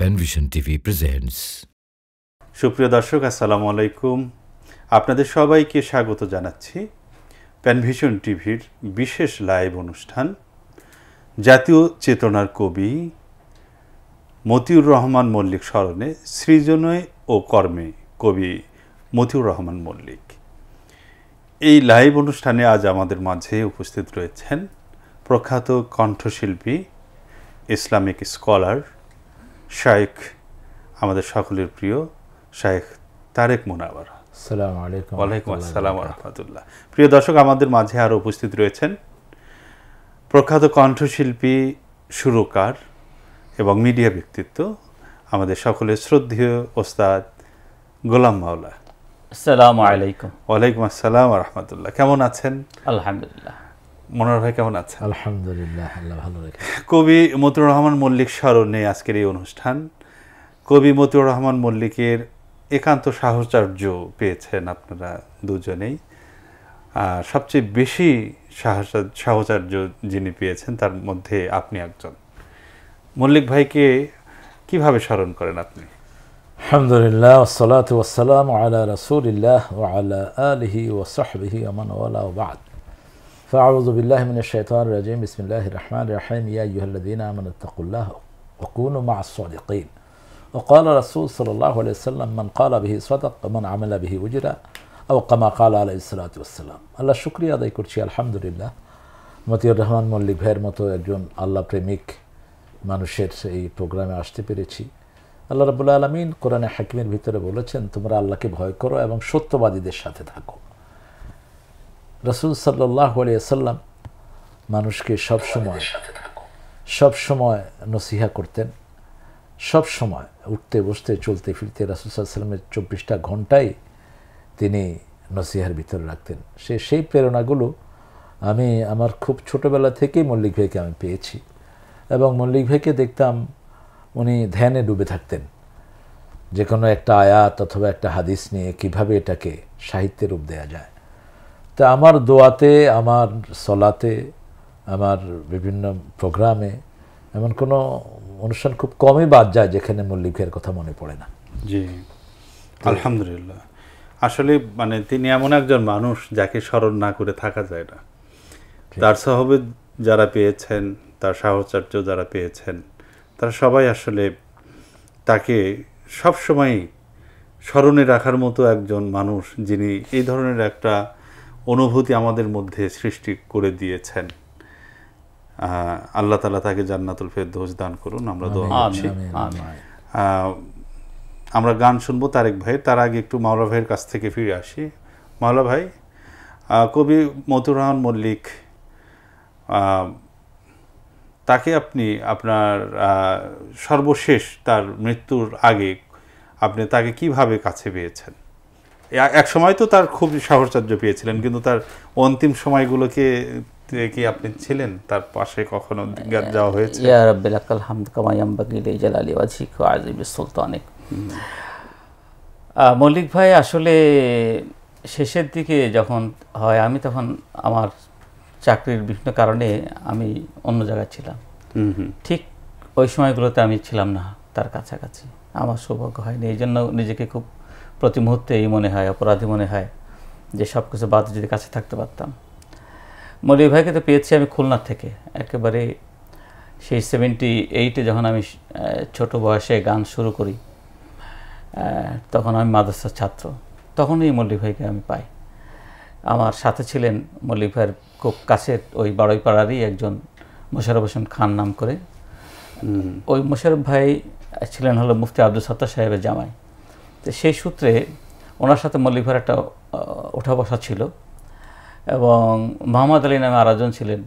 পেনভিশন TV presents. সুপ্রিয় দর্শক, আসসালামু আলাইকুম। আপনাদের সবাইকে স্বাগত জানাচ্ছি পেনভিশন টিভির বিশেষ লাইভ অনুষ্ঠান জাতীয় চেতনার কবি মতিউর রহমান মল্লিক স্মরণে সৃজনে ও কর্মে কবি মতিউর রহমান মল্লিক। এই লাইভ অনুষ্ঠানে আজ আমাদের মাঝে উপস্থিত রয়েছেন প্রখ্যাত কণ্ঠশিল্পী, ইসলামিক স্কলার, শাইখ, আমাদের সকলের প্রিয় শাইখ তারেক মুনাওয়ার। আসসালামু আলাইকুম। ওয়ালাইকুম আসসালাম ওয়া রাহমাতুল্লাহ। প্রিয় দর্শক, আমাদের মাঝে আরও উপস্থিত রয়েছেন প্রখ্যাত কণ্ঠশিল্পী, সুরকার এবং মিডিয়া ব্যক্তিত্ব, আমাদের সকলের শ্রদ্ধেয় ওস্তাদ গোলাম মাওলা। আসসালামু আলাইকুম। ওয়ালাইকুম আসসালাম ওয়া রাহমাতুল্লাহ। কেমন আছেন? আলহামদুলিল্লাহ। মনোহর ভাই কেমন আছেন? আলহামদুলিল্লাহ, আল্লাহ ভালো রেখে। কবি মতিউর রহমান মল্লিক স্মরণে আজকের এই অনুষ্ঠান। কবি মতিউর রহমান মল্লিকের একান্ত সাহচর্য পেয়েছেন আপনারা দুজনেই। সবচেয়ে বেশি সাহচর্য যিনি পেয়েছেন তার মধ্যে আপনি একজন। মল্লিক ভাইকে কিভাবে স্মরণ করেন আপনি? আলহামদুলিল্লাহ, ওয়াসসালাতু ওয়াসসালামু আলা রাসূলিল্লাহ ওয়া আলা আলিহি ওয়া সাহবিহি ওয়া মান ওয়ালা ওয়া বা'দ। ফাআউযু বিল্লাহি মিনাশ শাইতানির রাজীম। বিসমিল্লাহির রহমানির রহিম। ইয়া আইয়ুহাল্লাযীনা আমানু তাকুল্লাহ ওয়া কুনু মা'আস সাদিকিন। وقال رسول صلى الله عليه وسلم من قال به صدق ومن عمل به أجر أو كما قال عليه الصلاة والسلام। আল্লাহ শুকরিয়া আদায় করছি, আলহামদুলিল্লাহ, মতিউর রহমান মল্লিক ভাইয়ের মতো একজন আল্লাহ প্রেমিক মানুষের এই প্রোগ্রামে আসতে পেরেছি। আল্লাহ রাব্বুল আলামিন কোরআনে হাকিমের ভিতরে বলেছেন, তোমরা আল্লাহকে ভয় করো এবং সত্যবাদীদের সাথে থাকো। রাসূল সাল্লাল্লাহু আলাইহি ওয়াসাল্লাম মানুষকে সবসময় নসিহা করতেন। সব সময় উঠতে বসতে চলতে ফিরতে রাসূল সাল্লাল্লাহু আলাইহি ওয়াসাল্লামের 24টা ঘন্টাই তিনি নসিহার ভিতরে রাখতেন। সেই প্রেরণাগুলো আমি আমার খুব ছোটোবেলা থেকেই মল্লিক ভাইকে আমি পেয়েছি এবং মল্লিক ভাইকে দেখতাম উনি ধ্যানে ডুবে থাকতেন। যে কোনো একটা আয়াত অথবা একটা হাদিস নিয়ে কিভাবে এটাকে সাহিত্যে রূপ দেওয়া যায়। তা আমার দোয়াতে, আমার সলাতে, আমার বিভিন্ন প্রোগ্রামে এমন কোনো অনুষ্ঠান খুব কমই বাদ যায় যেখানে মল্লিক ভাইয়ের কথা মনে পড়ে না। জি, আলহামদুলিল্লাহ। আসলে তিনি এমন একজন মানুষ যাকে স্মরণ না করে থাকা যায় না। তার সহবে যারা পেয়েছেন, তার সাহচর্য যারা পেয়েছেন, তারা সবাই আসলে তাকে সবসময় স্মরণে রাখার মতো একজন মানুষ, যিনি এই ধরনের একটা অনুভূতি আমাদের মধ্যে সৃষ্টি করে দিয়েছেন। আল্লাহ তাআলা তাকে জান্নাতুল ফেরদৌস দান করুন, আমরা দোয়া করছি। আমরা গান শুনবো তারেক ভাই, তার আগে একটু মাওলা ভাইয়ের কাছ থেকে ফিরে আসি। মাওলা ভাই, কবি মতিউর রহমান মল্লিক, তাকে আপনি আপনার সর্বশেষ তার মৃত্যুর আগে আপনি তাকে কিভাবে কাছে পেয়েছেন? এক সময় তো তার খুব সাহচর্য পেয়েছিলেন, কিন্তু তার অন্তিম সময়গুলোকে কি আপনি ছিলেন তার পাশে? কখনো যাওয়া হয়েছে? ইয়া রাব্বি লাকাল হামদ কামা ইয়ানবাগি লিজালালি ওয়াজহিকা ওয়া আযীমিস সুলতানিক। মল্লিক ভাই আসলে শেষের দিকে যখন হয়, আমি তখন আমার চাকরির বিভিন্ন কারণে আমি অন্য জায়গায় ছিলাম। ঠিক ওই সময়গুলোতে আমি ছিলাম না তার কাছাকাছি, আমার সৌভাগ্য হয়নি। এই জন্য নিজেকে খুব প্রতি মুহূর্তে মনে হয়, অপরাধী মনে হয় যে সব কিছু বাদ যদি কাছে থাকতে পারতাম। মল্লিক ভাইকে তো পেয়েছি আমি খুলনা থেকে, একেবারে সেই 78-এ যখন আমি ছোট বয়সে গান শুরু করি, তখন আমি মাদ্রাসার ছাত্র, তখনই মল্লিক ভাইকে আমি পাই। আমার সাথে ছিলেন মল্লিক ভাইয়ের খুব কাছের ওই বাড়ইপাড়ারই একজন মোশাররফ হোসেন খান নাম করে। ওই মোশাররফ ভাই ছিলেন হলো মুফতি আব্দুল সত্তার সাহেবের জামাই। তো সেই সূত্রে ওনার সাথে মল্লিক ভাইয়ের একটা ওঠা বসা ছিল এবং মোহাম্মদ আলী নামে আরেকজন ছিলেন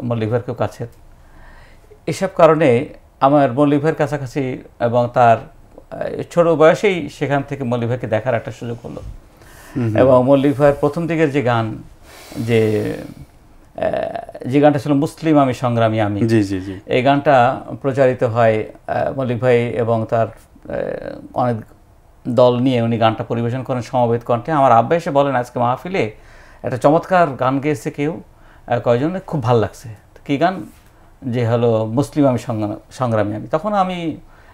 মল্লিক ভাইয়ের খুব কাছের। এসব কারণে আমার মল্লিক ভাইয়ের কাছাকাছি এবং তার ছোট বয়সেই সেখান থেকে মল্লিক ভাইকে দেখার একটা সুযোগ হলো। এবং মল্লিক ভাইয়ের প্রথম দিকের যে গান, যে গানটা ছিল মুসলিম আমি সংগ্রামী আমি, এই গানটা প্রচারিত হয়। মল্লিক ভাই এবং তার অনেক দল নিয়ে উনি গানটা পরিবেশন করেন সমবেত কণ্ঠে। আমার আব্বা এসে বলেন, আজকে মাহফিলে একটা চমৎকার গান গেয়েছে কেউ, কয়জন, খুব ভাল লাগছে। কী গান? যে হলো মুসলিম আমি সংগ্রামী আমি। তখন আমি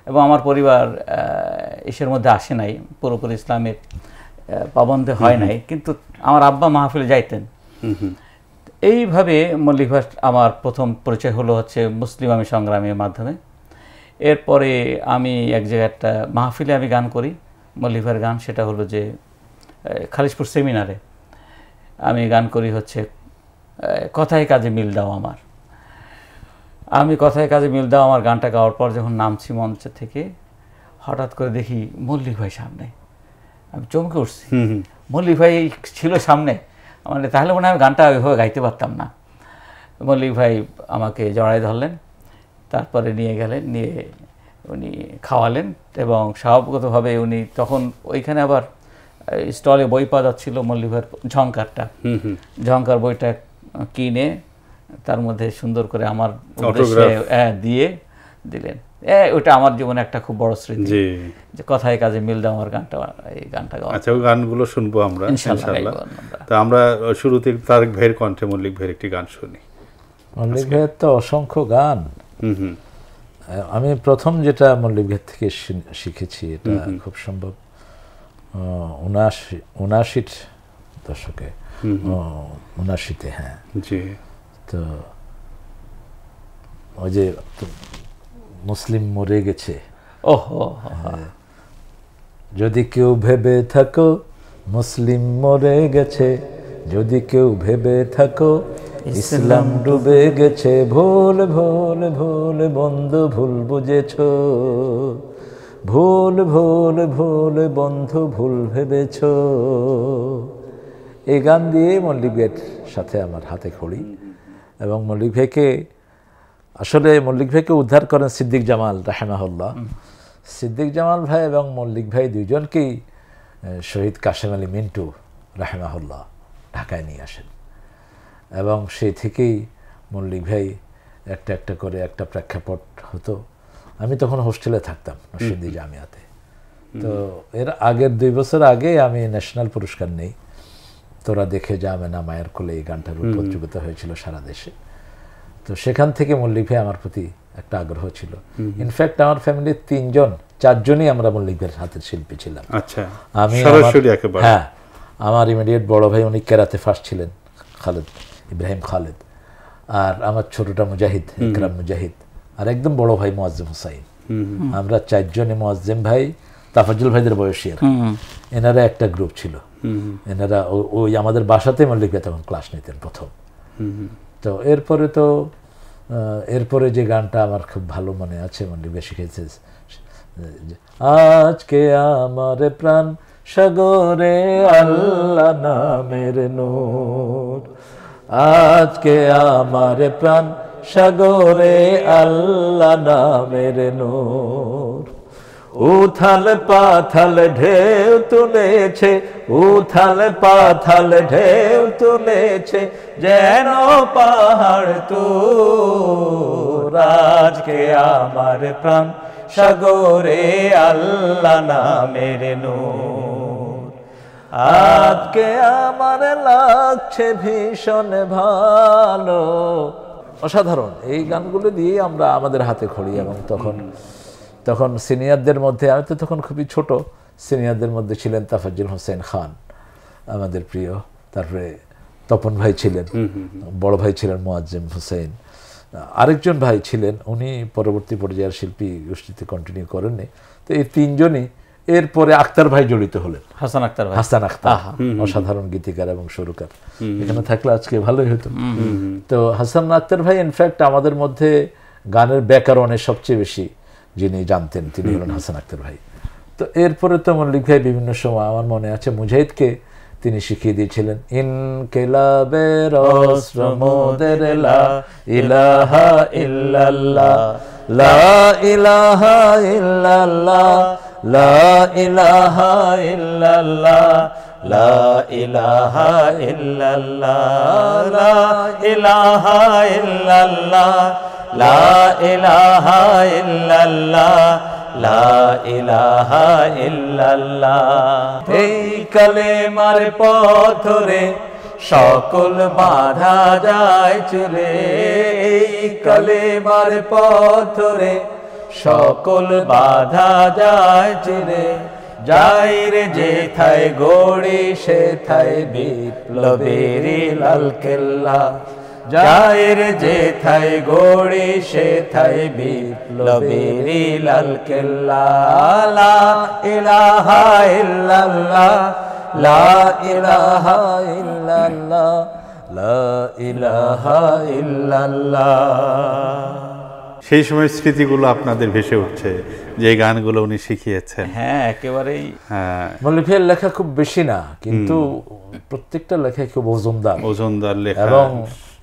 এবং আমার পরিবার ইসের মধ্যে আসে নাই, পুরোপুরি ইসলামের পাবন্দে হয় নাই, কিন্তু আমার আব্বা মাহফিলে যাইতেন। এইভাবে মল্লিক ভাই আমার প্রথম পরিচয় হলো হচ্ছে মুসলিম আমি সংগ্রামের মাধ্যমে। এরপরে আমি এক জায়গায় একটা মাহফিলে আমি গান করি, মল্লিক ভাইয়ের গান, সেটা হলো যে খালিশপুর সেমিনারে আমি গান করি হচ্ছে কথায় কাজে মিল দাও আমার। আমি কথায় কাজে মিল দাও আমার গানটা গাওয়ার পর যখন নামছি মঞ্চ থেকে, হঠাৎ করে দেখি মল্লিক ভাই সামনে। আমি চমকে উঠছি, মল্লিক ভাই ছিল সামনে, মানে তাহলে মনে হয় আমি গানটা ওইভাবে গাইতে পারতাম না। মল্লিক ভাই আমাকে জড়াই ধরলেন, তারপরে নিয়ে গেলেন, নিয়ে উনি খাওয়ালেন এবং স্বভাবগতভাবে উনি তখন ওইখানে আবার স্টলে বই পাওয়া যাচ্ছিল মল্লিক ভাইয়ের ঝংকারটা, ঝংকার বইটা কিনে তার মধ্যে সুন্দর করে আমার দিয়ে দিলেন। ওইটা আমার জীবনে একটা খুব বড় স্মৃতি, যে কথায় কাজে মিল দাও আমার গানটা, এই গানটা গাওয়া। আচ্ছা, ওই গানগুলো শুনবো আমরা ইনশাআল্লাহ। তো আমরা শুরুতে তারেক ভাইয়ের কণ্ঠে মল্লিক ভাইয়ের একটি গান শুনি। মল্লিক ভাইয়ের তো অসংখ্য গান। আমি প্রথম যেটা মল্লিক ভাইয়ের থেকে শিখেছি, এটা খুব সম্ভব 79 দশকে, 79-তে। হ্যাঁ, তো ওই যে মুসলিম মরে গেছে, যদি কেউ ভেবে থাকো মুসলিম মরে গেছে, যদি কেউ ভেবে থাকো ইসলাম ডুবে গেছে, ভুল ভুল ভুল বন্ধু ভুল বুঝেছো, ভুল ভুল ভুল বন্ধু ভুল ভেবেছো। এই গান দিয়ে মল্লিক ভাইয়ের সাথে আমার হাতে খড়ি। এবং মল্লিক ভাইকে আসলে মল্লিক ভাইকে উদ্ধার করেন সিদ্দিক জামাল রাহিমাহুল্লাহ। সিদ্দিক জামাল ভাই এবং মল্লিক ভাই দুইজনকেই শহীদ কাশেম আলী মিন্টু রাহিমাহুল্লাহ ঢাকায় নিয়ে আসেন, এবং সেই থেকেই মল্লিক ভাই একটা একটা করে একটা প্রেক্ষাপট হতো। আমি তখন হোস্টেলে থাকতাম নরসিংদী জামিয়াতে। তো এর আগের 2 বছর আগে আমি ন্যাশনাল পুরস্কার নেই, তোরা দেখে যাবে না মায়ের কোলে, এই গানটার প্রতিযোগিতা হয়েছিল সারা দেশে। তো সেখান থেকে মল্লিক ভাই আমার প্রতি একটা আগ্রহ ছিল। ইনফ্যাক্ট আমার ফ্যামিলির 4জনই আমরা মল্লিক ভাইয়ের হাতের শিল্পী ছিলাম। আচ্ছা, আমি হ্যাঁ, আমার ইমিডিয়েট বড় ভাই উনি কেরাতে ফার্স্ট ছিলেন, ইব্রাহিম খালেদ, আর আমার ছোটটা মুজাহিদ, ইকরাম মুজাহিদ, আর একদম বড় ভাই মুয়াজ্জেম হুসাইন। আমরা 4জনই, মুয়াজ্জেম ভাই তাফাজ্জুল ভাইদের বয়সী, এনারা একটা গ্রুপ ছিল। এনারা ওই আমাদের বাসাতে মল্লিক ভাই তখন ক্লাস নিতেন প্রথম। তো এরপরে যে গানটা আমার খুব ভালো মনে আছে, মল্লিক ভাই শিখেছে, আজকে আমার প্রাণ সাগরে আল্লাহ নামের নূর, আজকে আমার প্রাণ সাগরে আল্লাহ নামের নূর, উথাল পাথাল ঢেউ তুলেছে, উথাল পাথাল ঢেউ তুলেছে, যেন পাহাড় তোর, আজকে আমার প্রাণ সাগরে আল্লাহ নামের নূর, আজকে আমার লাগছে ভীষণ ভালো। অসাধারণ এই গানগুলো দিয়ে আমরা আমাদের হাতে খড়ি। এবং তখন সিনিয়রদের মধ্যে, আমি তো তখন খুবই ছোট, সিনিয়রদের মধ্যে ছিলেন তাফাজ্জুল হোসেন খান আমাদের প্রিয়, তারপরে তপন ভাই ছিলেন, বড় ভাই ছিলেন মুয়াজ্জেম হোসেন, আরেকজন ভাই ছিলেন, উনি পরবর্তী পর্যায়ের শিল্পী গোষ্ঠীতে কন্টিনিউ করেননি। তো এই 3জনই, এরপরে আক্তার ভাই জড়িত হলেন, হাসান আক্তার, অসাধারণ গীতিকার এবং সুরকার, এখানে থাকলে আজকে ভালোই হতো। তো হাসান আক্তার ভাই ইনফ্যাক্ট আমাদের মধ্যে গানের ব্যাকরণে সবচেয়ে বেশি যিনি জানতেন, তিনি হলেন হাসান আক্তার ভাই। তো এরপরে তো মল্লিক ভাই বিভিন্ন সময়, আমার মনে আছে মুজাহিদকে তিনি শিখিয়ে দিয়েছিলেন, ইনকিলাবের অস্ত্র মোদের লা ইলাহা ইল্লাল্লাহ, লা ইলাহা ইল্লাল্লাহ, লা ইলাহা ইল্লাল্লাহ, লা ইলাহা ইল্লাল্লাহ, লা ইলাহা ইল্লাল্লাহ, লা ইলাহা ইল্লাল্লাহ, লা ইলাহা ইল্লাল্লাহ। এই কালেমার পথ ধরে সকল বাধা যায় চলে, এই কালেমার পথ ধরে সকল বাধা যায় চিরে, যাই রে যেথায় গড়ি সেথায় বিপ্লবেরই লালকেল্লা, যাই রে যেথায় গড়ি সেথায় বিপ্লবেরই লালকেল্লা। লা ইলাহা ইল্লাল্লাহ, লা ইলাহা ইল্লাল্লাহ, লা ইলাহা ইল্লাল্লাহ। সেই সময় স্মৃতিগুলো আপনাদের ভেসে উঠছে, যে গানগুলো উনি শিখিয়েছেন। হ্যাঁ, একেবারেই। হ্যাঁ, মল্লিক ভাইয়ের লেখা খুব বেশি না, কিন্তু প্রত্যেকটা লেখায় খুব ওজনদার লেখা, এবং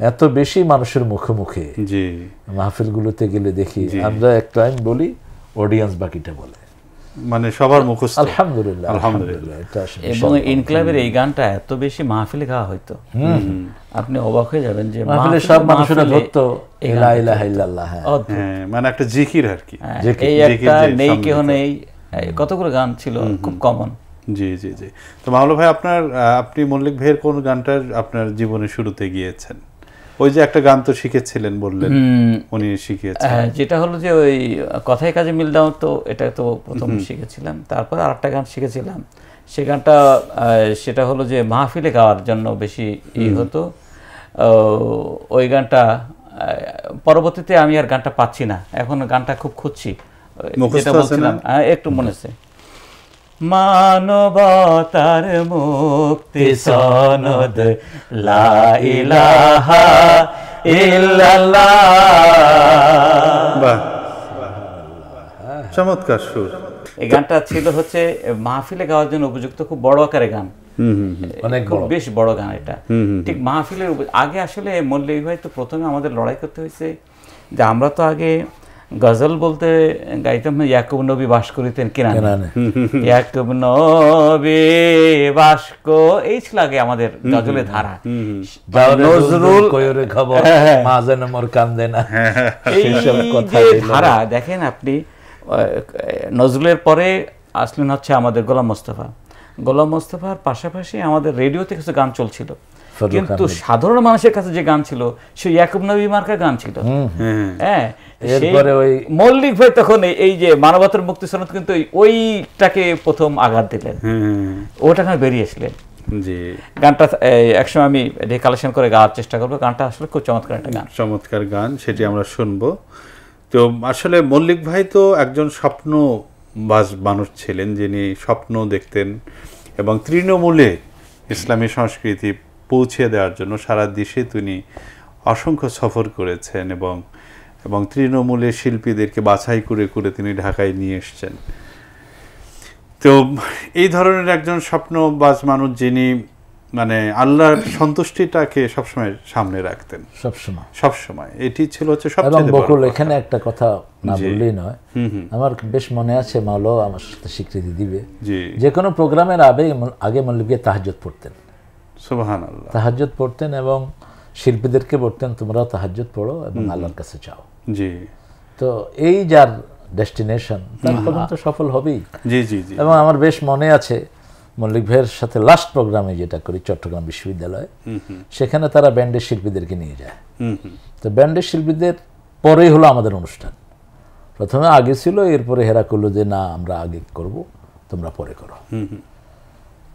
এত বেশি মানুষের মুখে মুখে। জি, মাহফিলগুলোতে গেলে দেখি আমরা একটা টাইম বলি, অডিয়েন্স বাকিটা বলে, মানে সবার মুখস্থ। আলহামদুলিল্লাহ, আলহামদুলিল্লাহ। এটা আসলে এবং ইনক্লাবের এই গানটা এত বেশি মাহফিলে গাওয়া হইতো, আপনি অবাক হয়ে যাবেন যে মাহফিলে সব মানুষেরা ধরতো লা ইলাহা ইল্লাল্লাহ। হ্যাঁ, মানে একটা জিকির আর কি। এই একটা নেই কেহ নেই, কতগুলো গান ছিল খুব কমন। জি জি জি। তো মাওলা ভাই, আপনি মল্লিক ভাইয়ের কোন গানটার আপনার জীবনে শুরুতে গিয়েছেন? ওই যে একটা গান তো শিখেছিলেন বললেন, উনি শিখিয়েছেন। যেটা হলো যে ওই কথায় কাজে মিল দাও, তো এটা তো প্রথম শিখেছিলাম। তারপর আরেকটা গান শিখেছিলাম, সে গানটা সেটা হলো যে মাহফিলে গাওয়ার জন্য বেশি হতো। ওই গানটা পরবর্তীতে আমি আর গানটা পাচ্ছি না, এখন গানটা খুব খুঁজছি। যেটা বলছিলাম একটু মনে আছে, মানবতার মুক্তি সনদ লা ইলাহা ইল্লাল্লাহ। বাহ, চমৎকার সুর। এই গানটা ছিল হচ্ছে মাহফিলে গাওয়ার জন্য উপযুক্ত, খুব বড় আকারে গান, অনেক বেশ বড় গান এটা। ঠিক মাহফিলের আগে আসলে মল্লিক ভাই তো প্রথমে আমাদের লড়াই করতে হয়েছে যে আমরা তো আগে গজল বলতে গাইতাম ইয়াকুব নবী বাস করিতেন কিনানে, ইয়াকুব নবী বাস্ক, এই ছিল আগে আমাদের গজলের ধারা। নজরুল খবর মা যেন মোর কান্দে না, এই যে ধারা দেখেন আপনি। নজরুলের পরে আসলেন হচ্ছে আমাদের গোলাম মোস্তফা। গোলাম মোস্তফার পাশাপাশি আমাদের রেডিওতে কিছু গান চলছিল, কিন্তু সাধারণ মানুষের কাছে যে গান ছিল সে ইয়াকুব নবী মার্কা গান ছিল। হ্যাঁ, মল্লিক ভাই তখন এই যে মানবতার মুক্তি সনদ, কিন্তু ওইটাকে প্রথম আঘাত দিলেন, ওটা বেরিয়েছিলেন। গানটা একসময় আমি কালেকশন করে গাওয়ার চেষ্টা করবো। গানটা আসলে খুব চমৎকার একটা গান, চমৎকার গান, সেটি আমরা শুনবো। তো আসলে মল্লিক ভাই তো একজন স্বপ্নবাজ মানুষ ছিলেন, যিনি স্বপ্ন দেখতেন এবং তৃণমূলে ইসলামী সংস্কৃতি পৌঁছে দেওয়ার জন্য সারা দেশে তিনি অসংখ্য সফর করেছেন এবং তৃণমূলের শিল্পীদেরকে বাছাই করে করে তিনি ঢাকায় নিয়ে এসছেন। তো এই ধরনের একজন স্বপ্নবাজ মানুষ, যিনি মানে আল্লাহর সন্তুষ্টিটাকে সবসময় সামনে রাখতেন, সবসময় এটি ছিল হচ্ছে সবচেয়ে বড় কথা। এখানে একটা কথা না বললেই নয়, আমার বেশ মনে আছে, মাওলা আমার সাথে স্বীকৃতি দিবে, যে কোনো প্রোগ্রামের আগে মল্লিক তাহাজ্জুদ পড়তেন। সুবহানাল্লাহ। তাহাজ্জুদ পড়তেন এবং শিল্পীদেরকে বলতেন তোমরাও তাহাজ্জুদ পড়ো এবং আল্লাহর কাছে চাও। জি। তো এই যার ডেস্টিনেশন, তার পর্যন্ত সফল হবেই। জি জি জি। এবং আমার বেশ মনে আছে মল্লিক ভাইয়ের সাথে লাস্ট প্রোগ্রামে যেটা করি চট্টগ্রাম বিশ্ববিদ্যালয়ে, সেখানে তারা ব্যান্ডের শিল্পীদেরকে নিয়ে যায়। তো ব্যান্ডের শিল্পীদের পরেই হলো আমাদের অনুষ্ঠান। প্রথমে আগে ছিল, এরপরে হেরা করলো যে না আমরা আগে করব, তোমরা পরে করো।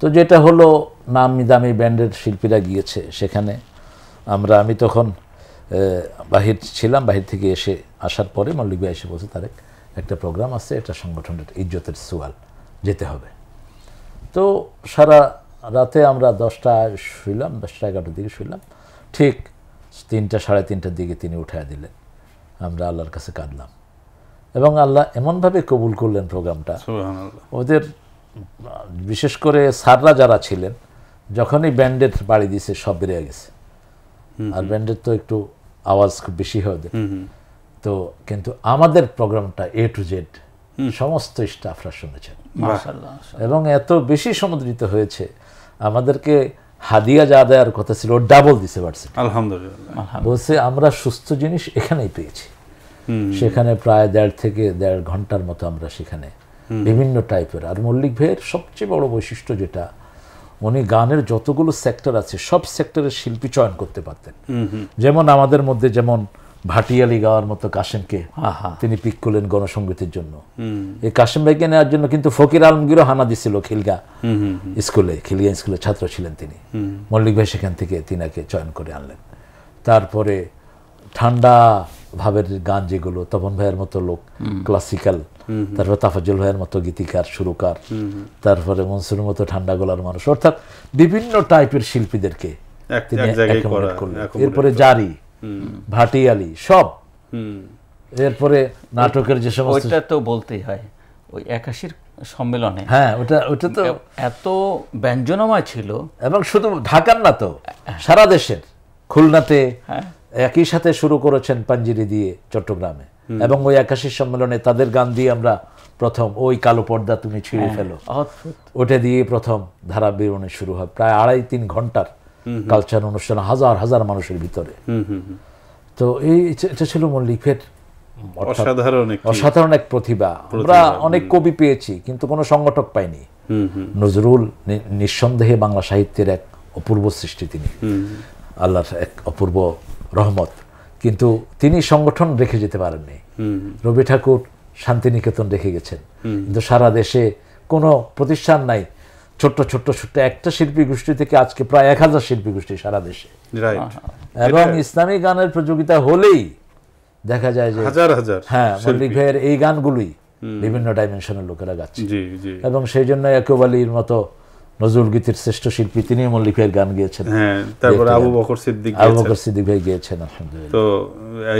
তো যেটা হলো নামি দামি ব্যান্ডের শিল্পীরা গিয়েছে সেখানে। আমি তখন বাহির ছিলাম, বাহির থেকে আসার পরে মল্লিক ভাই এসে বলছে তারেক একটা প্রোগ্রাম আছে, এটা সংগঠনের ইজ্জতের সোয়াল, যেতে হবে। তো সারা রাতে আমরা 10টায় শুইলাম, 10টা-11টার দিকে শুইলাম, ঠিক 3টা সাড়ে 3টার দিকে তিনি উঠায় দিলেন। আমরা আল্লাহর কাছে কাঁদলাম এবং আল্লাহ এমনভাবে কবুল করলেন প্রোগ্রামটা। ওদের বিশেষ করে স্যাররা যারা ছিলেন, যখনই ব্যান্ডের বাড়ি দিয়েছে সব বেরিয়ে গেছে, আর ব্যান্ডের তো একটু আওয়াজ খুব বেশি হয়। তো কিন্তু আমাদের প্রোগ্রামটা A to Z সমস্ত স্টাফরা শুনেছেন এবং এত বেশি সমুদ্রিত হয়েছে, আমাদেরকে হাদিয়া যা দেওয়ার কথা ছিল ওর ডাবল দিতে পারছে। আলহামদুলিল্লাহ। বলছে আমরা সুস্থ জিনিস এখানেই পেয়েছি। সেখানে প্রায় 1.5 থেকে 1.5 ঘন্টার মতো আমরা সেখানে বিভিন্ন টাইপের। আর মল্লিক ভাইয়ের সবচেয়ে বড় বৈশিষ্ট্য যেটা, উনি গানের যতগুলো সেক্টর আছে সব সেক্টরের শিল্পী চয়ন করতে পারতেন। যেমন আমাদের মধ্যে যেমন ভাটিয়ালি গাওয়ার মতো কাশেমকে আহা তিনি পিক করলেন গণসংগীতের জন্য। এই কাশেম ভাইকে নেওয়ার জন্য কিন্তু ফকির আলমগীরও হানা দিছিল খিলগা স্কুলের ছাত্র ছিলেন তিনি। মল্লিক ভাই সেখান থেকে তিনাকে চয়ন করে আনলেন। তারপরে ঠান্ডা ভাবের গান যেগুলো, তপন ভাইয়ের মতো লোক ক্লাসিক্যাল, তারপর তাফাজ্জল ভাইয়ের মতো গীতিকার সুরকার, তারপরে মনসুরের মতো ঠান্ডা গলার মানুষ, অর্থাৎ বিভিন্ন টাইপের শিল্পীদেরকে তিনি accommodate করলেন। এরপরে জারি, ভাটিয়ালি সব, এরপরে নাটকের যে সমস্ত, ওইটা তো বলতেই হয় ওই 81 সম্মেলনে, হ্যাঁ ওটা তো এত ব্যঞ্জনময় ছিল। এবং শুধু ঢাকার না তো, সারা দেশের, খুলনাতে একই সাথে শুরু করেছেন পাঞ্জিরি দিয়ে চট্টগ্রামে, এবং ওই 81 সম্মেলনে তাদের গান দিয়ে আমরা প্রথম ওই কালো পর্দা তুমি ছিঁড়ে ফেলো, ওটা দিয়ে প্রথম ধারা বিবরণী শুরু হয়। প্রায় 2.5-3 ঘন্টার কালচার অনুষ্ঠান, হাজার হাজার মানুষের ভিতরে। তো এটা ছিল মল্লিকের অসাধারণ এক প্রতিভা। আমরা অনেক কবি পেয়েছি কিন্তু কোনো সংগঠক পাইনি। নজরুল নিঃসন্দেহে বাংলা সাহিত্যের এক অপূর্ব সৃষ্টি, তিনি আল্লাহর এক অপূর্ব রহমত, কিন্তু তিনি সংগঠন রেখে যেতে পারেননি। রবি ঠাকুর শান্তিনিকেতন রেখে গেছেন, কিন্তু সারা দেশে কোনো প্রতিষ্ঠান নাই। ছোট্ট একটা শিল্পী গোষ্ঠী থেকে আজকে প্রায় 1000 শিল্পী গোষ্ঠী সারা দেশে, এবং ইসলামী গানের প্রতিযোগিতা হলেই দেখা যায় যে হ্যাঁ মল্লিক ভাইয়ের এই গানগুলোই বিভিন্ন ডাইমেনশনের লোকেরা গাচ্ছে। এবং সেই জন্য ইয়াকুব আলীর মতো নজরুল গীতির শ্রেষ্ঠ শিল্পী তিনি মল্লিক ভাইয়ের গান গিয়েছেন। তারপরে আবু বকর সিদ্দিক ভাই গিয়েছেন, আলহামদুলিল্লাহ। তো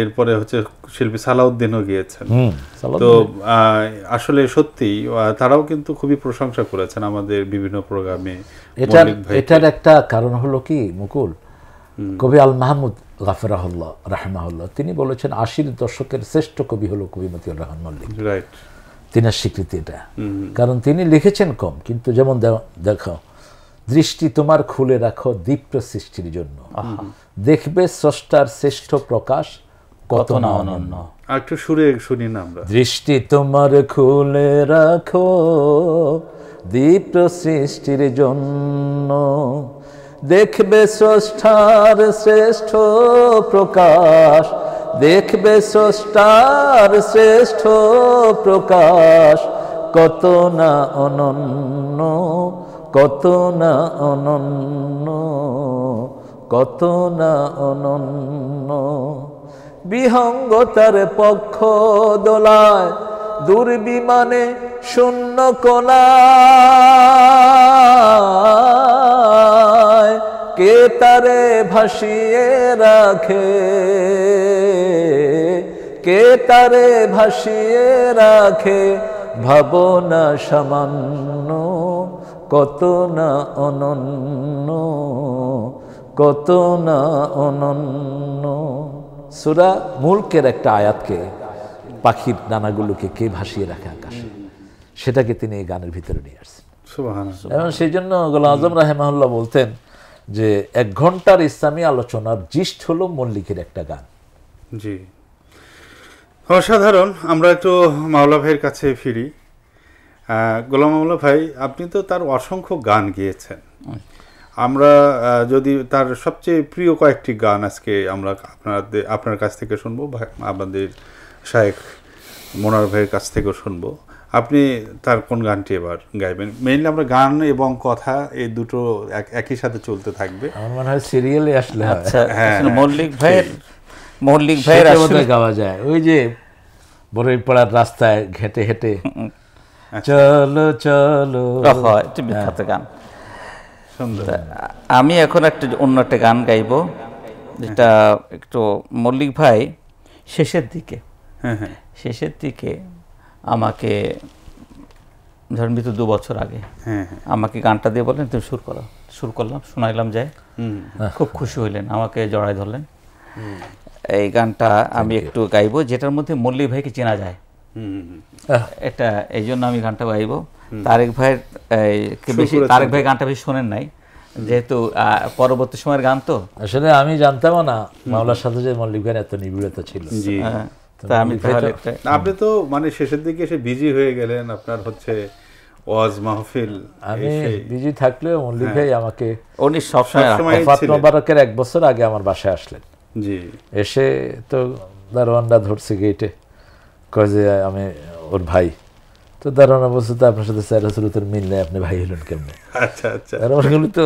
এরপরে হচ্ছে শিল্পী সালাউদ্দিনও গিয়েছেন। তো আসলে সত্যি তারাও কিন্তু খুবই প্রশংসা করেছেন আমাদের বিভিন্ন প্রোগ্রামে। এটার একটা কারণ হলো কি মুকুল, কবি আল মাহমুদ গাফরাহুল্লাহ রাহমাহুল্লাহ তিনি বলেছেন 80-র দশকের শ্রেষ্ঠ কবি হলো কবি মতিউর রহমান মল্লিক। তিনার স্বীকৃতি এটা, কারণ তিনি লিখেছেন কম, কিন্তু যেমন দেখো, দৃষ্টি তোমার খুলে রাখো দীপ্ত সৃষ্টির জন্য, দেখবে স্রষ্টার শ্রেষ্ঠ প্রকাশ কত না অনন্য। একটু সুরে শুনি না আমরা। দৃষ্টি তোমার খুলে রাখো দীপ্ত সৃষ্টির জন্য, দেখবে স্রষ্টার শ্রেষ্ঠ প্রকাশ, দেখবে স্রষ্টার শ্রেষ্ঠ প্রকাশ কত না অনন্য, কত না অনন্য, কত না অনন্য। বিহঙ্গতার পক্ষ দোলায় দুর্বিমানে শূন্য কোলায়, কে তারে ভাসিয়ে রাখে, কে তারে ভাসিয়ে রাখে ভাবনা সামান্য, কত না অনন্য, কত না অনন্য। সূরা মুলকের একটা আয়াতকে, পাখির ডানাগুলোকে কে ভাসিয়ে রাখে আকাশে, সেটাকে তিনি এই গানের ভিতরে নিয়ে আসছেন। এবং সেই জন্য গোলাম আজম রাহিমাহুল্লাহ বলতেন যে 1 ঘন্টার ইসলামী আলোচনার জিস্ট হলো মল্লিকের একটা গান। জি, অসাধারণ। আমরা একটু মাওলা ভাইয়ের কাছে ফিরি। গোলাম মাওলা ভাই, আপনি তো তার অসংখ্য গান গেয়েছেন। আমরা যদি তার সবচেয়ে প্রিয় কয়েকটি গান আজকে আমরা আপনার কাছ থেকে শুনবো, আমাদের শায়েখ মোনার ভাইয়ের কাছ থেকেও শুনবো। আপনি তার কোন গানটি এবার গাইবেন? মেইনলি আমরা গান এবং কথা এই দুটো একই সাথে চলতে থাকবে, আমার মনে হয় সিরিয়ালে আসলে। আচ্ছা, মল্লিক ভাইয়ের আসলে গাওয়া যায়, ওই যে বড়ইপাড়ার রাস্তায় ঘেটে হেঁটে চলো চলো, বিখ্যাত গান। আমি এখন অন্য একটা গান গাইবো, যেটা একটু মল্লিক ভাই শেষের দিকে আমাকে, ধরেন 2 বছর আগে আমাকে গানটা দিয়ে বললেন তুমি সুর করলাম, শোনাইলাম যায়, খুব খুশি হইলেন, আমাকে জড়াই ধরলেন। এই গানটা আমি একটু গাইবো, যেটার মধ্যে মল্লিক ভাইকে চেনা যায়, এটা এই জন্য আমি গানটা গাইবো। তারেক ভাই গানটা বেশি শোনেন নাই, যেহেতু পরবর্তী সময়ের গান তো আসলে আমি জানতামও না মাওলার সাথে যে মল্লিক ভাইয়ের এত নিবিড়তা ছিল। আপনি তো মানে শেষের দিকে এসে বিজি হয়ে গেলেন, আপনার হচ্ছে ওয়াজ মাহফিল। আমি বিজি থাকলেও মল্লিক ভাই আমাকে, উনি সবসময় ওয়াফাত মোবারকের 1 বছর আগে আমার বাসায় আসলেন। জি, এসে তো দারোয়ানরা ধরছে গেটে, কয় যে আমি ওর ভাই। তো দারোয়ানা বলছে তো আপনার সাথে স্যার রাসূলের মিল নেই, আপনি ভাই হলেন কেমনে? আচ্ছা আচ্ছা। দারোয়ানগুলি তো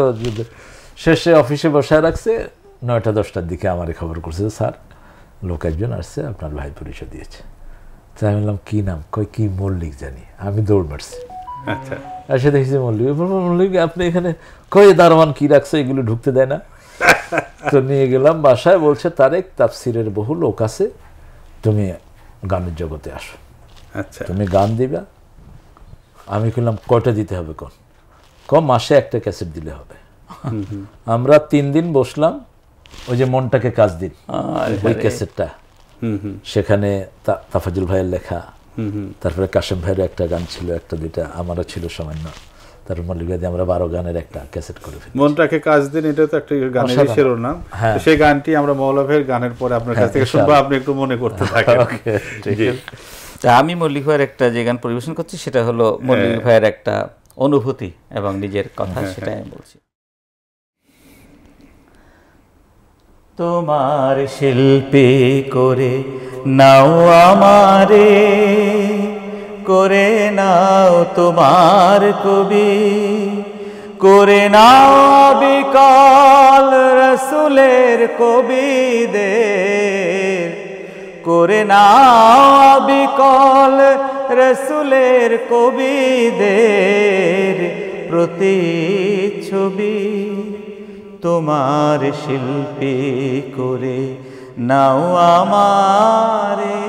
শেষে অফিসে বসায় রাখছে, 9টা-10টার দিকে আমারে খবর করছে যে স্যার লোক একজন আসছে, আপনার ভাই পরিচয় দিয়েছে। তাই আমি বললাম কি নাম? কই কি মল্লিক জানি। আমি দৌড় মারছি, আচ্ছা এসে দেখছি মল্লিক। মল্লিক আপনি এখানে? কই দারোয়ান কি রাখছে, এগুলো ঢুকতে দেয় না। তো নিয়ে গেলাম বাসায়, বলছে তারেক তাফসিরের বহু লোক আছে, তুমি গানের জগতে আসো, আচ্ছা তুমি গান দিবা। আমি বললাম কয়টা দিতে হবে? কম মাসে একটা ক্যাসেট দিলে হবে। আমরা 3 দিন বসলাম, ওই যে মনটাকে কাজ দিন, ওই ক্যাসেটটা, সেখানে তাফাজুল ভাইয়ের লেখা, তারপরে কাশেম ভাইয়ের একটা গান ছিল, একটা দুইটা আমারও ছিল সামান্য, তারপর মল্লিক ভাই আমরা 12 গানের একটা ক্যাসেট করে ফেলি। মনটাকে কাজ দিন, এটা তো একটা গানের শিরোনাম। সেই গানটি আমরা মৌলা ভাইয়ের গানের পরে আপনার কাছ থেকে শুনবো, আপনি একটু মনে করতে থাকেন। আমি মল্লিক ভাইয়ের একটা যে গান পরিবেশন করছি সেটা হলো মল্লিক ভাইয়ের একটা অনুভূতি এবং নিজের কথা, সেটাই আমি বলছি। তোমার শিল্পী করে নাও আমারে, করে নাও তোমার কবি, করে নাও বিকাল রসুলের কবিদের, করে নাও বিকল রসুলের কবিদের প্রতিচ্ছবি। তোমার শিল্পী করে নাও আমারে,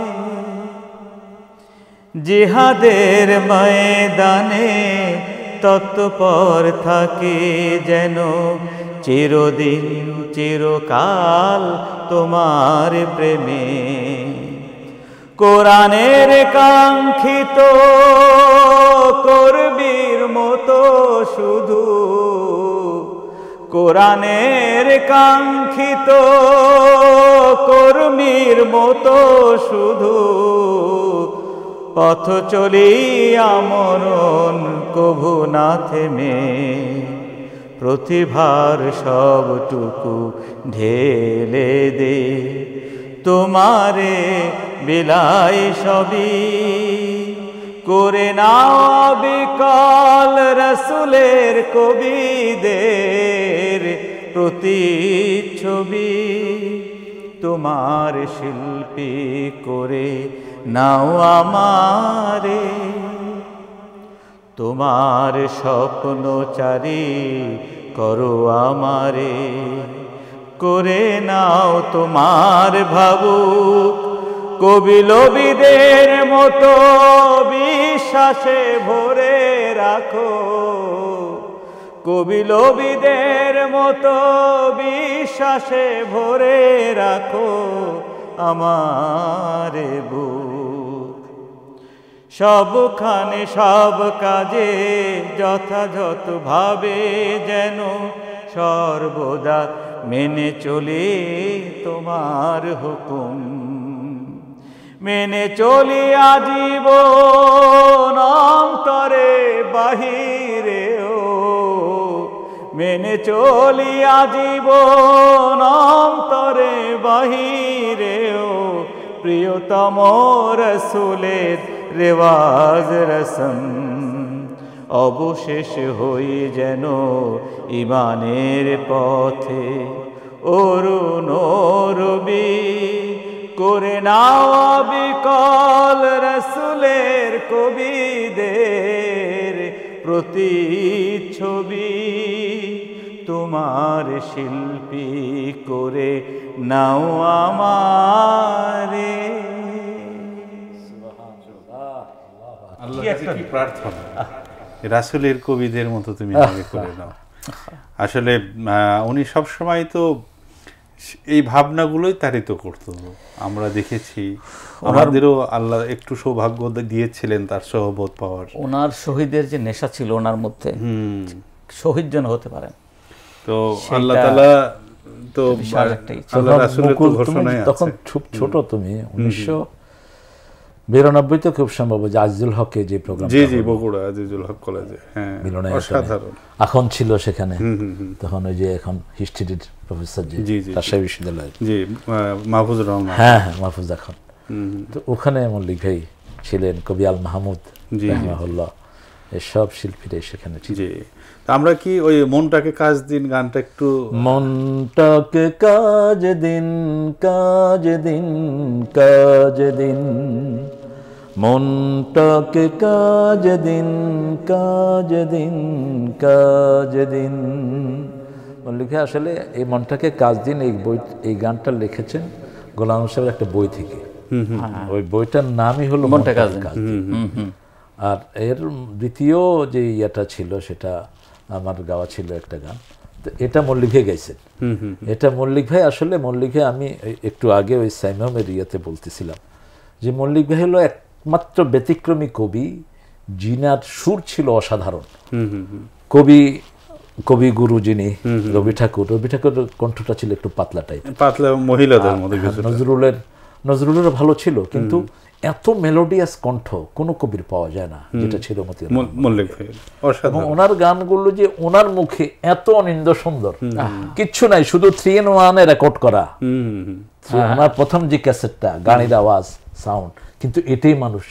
জিহাদের ময়দানে তৎপর থাকি যেন, চিরদিন চিরকাল তোমার প্রেমে। কোরআনের কাঙ্ক্ষিত কর্মীর মতো শুধু, কোরআনের কাঙ্ক্ষিত কর্মীর মতো শুধু, পথ চলি আমরণ কভু না থেমে। প্রতিভার সবটুকু ঢেলে দে, তোমারে বিলায় সবই, করে নাও বিকল রসুলের কবিদের প্রতিচ্ছবি। তোমার শিল্পী করে নাও আমারে, তোমার স্বপ্নচারী করো আমারে, করে নাও তোমার ভাবুক কবি লবিদের মতো, বিশ্বাসে ভরে রাখো কবি লবিদের মতো, বিশ্বাসে ভরে রাখো আমারে বুক। সবখানে সব কাজে যথাযথ ভাবে যেন সর্বদা মেনে চলি তোমার হুকুম, মেনে চলি আজীবন অন্তরে বাহিরেও, মেনে চলি আজীবন অন্তরে বাহিরেও, প্রিয়তম রসুলের রেওয়াজ রসম। অবশেষ হই যেন ইমানের পথে অরুণ রবি, করে নাও বিকল রসুলের কবিদের প্রতিচ্ছবি। তোমার শিল্পী করে নাও আমারে। কি প্রার্থনা, রাসূলের কবিদের মতো তুমি আগে করে নাও। আসলে উনি সবসময় তো এই ভাবনাগুলোই তাড়িত করতো। আমরা দেখেছি, আমাদেরও আল্লাহ একটু সৌভাগ্য দিয়েছিলেন তার সহবত পাওয়ার। ওনার শহীদের যে নেশা ছিল ওনার মধ্যে, শহীদ যেন হতে পারেন, তো আল্লাহ তাআলা তো আল্লাহ রাসূলের তো ঘোষণাই আছে। তখন খুব ছোট তুমি, 92 খুব সম্ভব যে আজিজুল হকে যে প্রোগ্রাম, জি জি, বগুড়া আজিজুল হক কলেজে, হ্যাঁ, অসাধারণ। এখন ছিল সেখানে, তখন ওই যে এখন হিস্ট্রির প্রফেসর যে রাজশাহী বিশ্ববিদ্যালয়ের, জি, মাহফুজুর রহমান, হ্যাঁ হ্যাঁ মাহফুজ এখন, তো ওখানে মল্লিক ভাই ছিলেন, কবি আল মাহমুদ রাহিমাহুল্লাহ, এসব শিল্পীরাই সেখানে ছিল। জি, আমরা কি ওই মনটাকে কাজ দিন গানটা একটু, মনটাকে কাজ দিন, কাজ দিন, কাজ দিন, মনটাকে কাজ দিন, কাজ দিন, কাজ দিন। মল্লিক ভাই আসলে এই মনটাকে কাজ দিন এই গানটা লিখেছেন গোলাম সাহেবের একটা বই থেকে। ওই বইটার নামই হলো মনটাকে কাজ দিন। আর এর দ্বিতীয় যে ইয়েটা ছিল সেটা আমার গাওয়া ছিল একটা গান, তো এটা মল্লিক ভাই গাইছেন। এটা মল্লিক ভাই আসলে, মল্লিক ভাই আমি একটু আগে ওই সাইমামের ইয়েতে বলতেছিলাম যে মল্লিক ভাই হলো একমাত্র ব্যতিক্রমী কবি জিনার সুর ছিল অসাধারণ। কবিগুরু যিনি রবি ঠাকুরের কণ্ঠটা ছিল একটু পাতলা টাইপ, পাতলা মহিলাদের মধ্যে। নজরুলের ভালো ছিল, কিন্তু এত মেলোডিয়াস কণ্ঠ কোনো কবির পাওয়া যায় না যেটা ছিল মল্লিক ভাই। ওনার গানগুলো যে ওনার মুখে এত অনিন্দ সুন্দর, কিচ্ছু নাই, শুধু 3-in-1 রেকর্ড করা। ওনার প্রথম যে ক্যাসেটটা, গানের আওয়াজ, সাউন্ড, কিন্তু এটাই মানুষ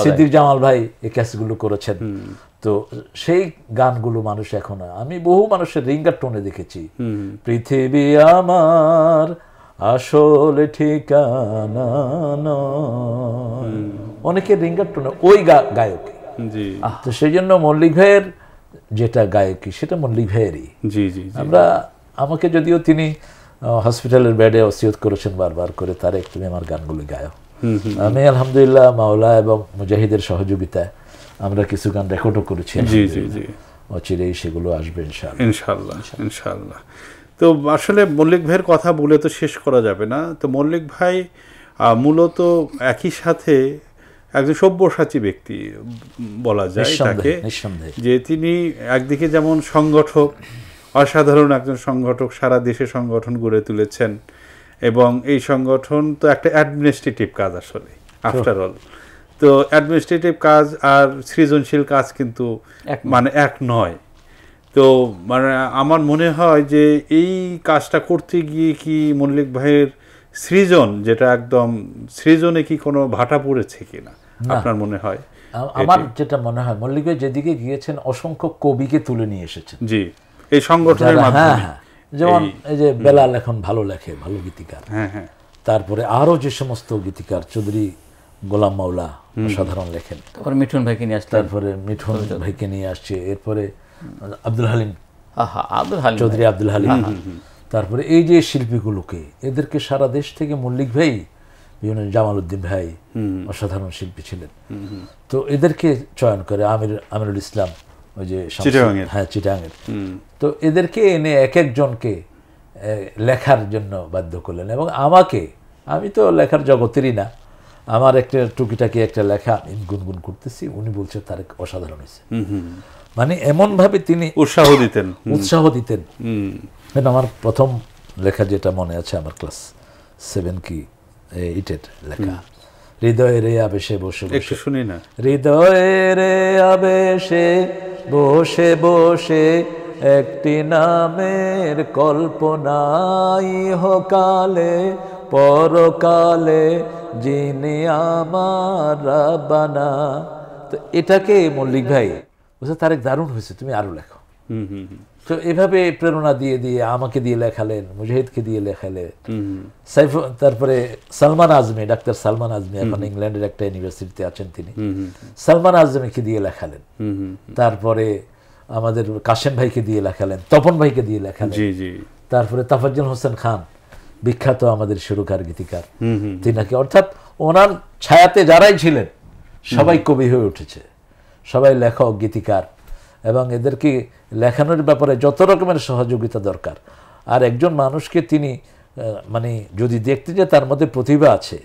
সিদ্দিক জামাল ভাই এই ক্যাসেটগুলো করেছেন। তো সেই গানগুলো মানুষ এখন, আমি বহু মানুষের রিঙ্গার টোনে দেখেছি, পৃথিবী আমার আসলে ঠিকানা নয়, অনেকে রিঙ্গার টোনে ওই গায়ক। তো সেই জন্য মল্লিক ভাইয়ের যেটা গায়কী সেটা মল্লিক ভাইয়েরই। আমাকে যদিও তিনি হসপিটালের বেডে ওসিয়ত করেছেন বারবার করে, তারেক তুমি আমার গানগুলো গায়ো। আমি আলহামদুলিল্লাহ মাওলা এবং মুজাহিদের সহযোগিতায় আমরা কিছু গান রেকর্ডও করেছি। অচিরেই সেগুলো আসবে ইনশাআল্লাহ ইনশাআল্লাহ। তো আসলে মল্লিক ভাইয়ের কথা বলে তো শেষ করা যাবে না। তো মল্লিক ভাই মূলত একই সাথে একজন সব্যসাচী ব্যক্তি বলা যায় তাকে, যে তিনি একদিকে যেমন সংগঠক, অসাধারণ একজন সংগঠক, সারা দেশে সংগঠন গড়ে তুলেছেন, এবং এই সংগঠন তো একটা অ্যাডমিনিস্ট্রেটিভ কাজ আসলে আফটার অল। তো অ্যাডমিনিস্ট্রেটিভ কাজ আর সৃজনশীল কাজ কিন্তু মানে এক নয়। তো মানে আমার মনে হয় যে এই কাজটা করতে গিয়ে কি মল্লিক ভাইয়ের সৃজন, যেটা একদম সৃজনে কি কোনো ভাটা পড়েছে কিনা আপনার মনে হয়? আমার যেটা মনে হয় মল্লিক ভাই যেদিকে গিয়েছেন অসংখ্য কবিকে তুলে নিয়ে এসেছেন। জি, এই সংগঠনের মাধ্যমে, যেমন এই যে বেলাল এখন ভালো লেখে, ভালো গীতিকার। তারপরে আরো যে সমস্ত গীতিকার, চৌধুরী গোলাম মাওলা অসাধারণ লেখেন, তারপরে মিঠুন ভাইকে নিয়ে আসছে, তারপরে মিঠুন ভাইকে নিয়ে আসছে, এরপরে আব্দুল হালিম, চৌধুরী আব্দুল হালিম। তারপরে এই যে শিল্পীগুলোকে, এদেরকে সারা দেশ থেকে মল্লিক ভাই, বিভিন্ন জামালউদ্দিন ভাই অসাধারণ শিল্পী ছিলেন, তো এদেরকে চয়ন করে, আমিরুল ইসলাম ওই যে চিটাগাংয়ের, তো এদেরকে এনে এক একজনকে লেখার জন্য বাধ্য করলেন। এবং আমি তো লেখার জগতেরই না, আমার একটা টুকিটাকি একটা লেখা আমি গুনগুন করতেছি, উনি বলছে তারেক অসাধারণ হয়েছে, মানে এমন ভাবে তিনি উৎসাহ দিতেন। আমার প্রথম লেখা যেটা মনে আছে, আমার ক্লাস 7 কি 8 লেখা, হৃদয়ের আবেশে বসে বসে, শুনি না, হৃদয়ের আবেশে বসে বসে একটি নামের কল্পনাই ইহকালে পরকালে যিনি আমার রাব্বানা। তো এটাকে মল্লিক ভাই বলছে তারেক দারুণ হয়েছে, তুমি আরো লেখো। তো এভাবে প্রেরণা দিয়ে দিয়ে আমাকে দিয়ে লেখালেন, মুজাহিদকে দিয়ে লেখালেন, তারপরে সালমান আজমি, ডাক্তার সালমান আজমি এখন ইংল্যান্ডের একটা ইউনিভার্সিটিতে আছেন তিনি, সালমান আজমিকে দিয়ে লেখালেন, তারপরে আমাদের কাশেম ভাইকে দিয়ে লেখালেন, তপন ভাইকে দিয়ে লেখালেন, তারপরে তাফাজ্জল হোসেন খান, বিখ্যাত আমাদের সুরকার গীতিকার, তিনাকে, অর্থাৎ ওনার ছায়াতে যারাই ছিলেন সবাই কবি হয়ে উঠেছে, সবাই লেখক গীতিকার, এবং এদেরকে লেখানোর ব্যাপারে যত রকমের সহযোগিতা দরকার। আর একজন মানুষকে তিনি মানে যদি দেখতে যে তার মধ্যে প্রতিভা আছে,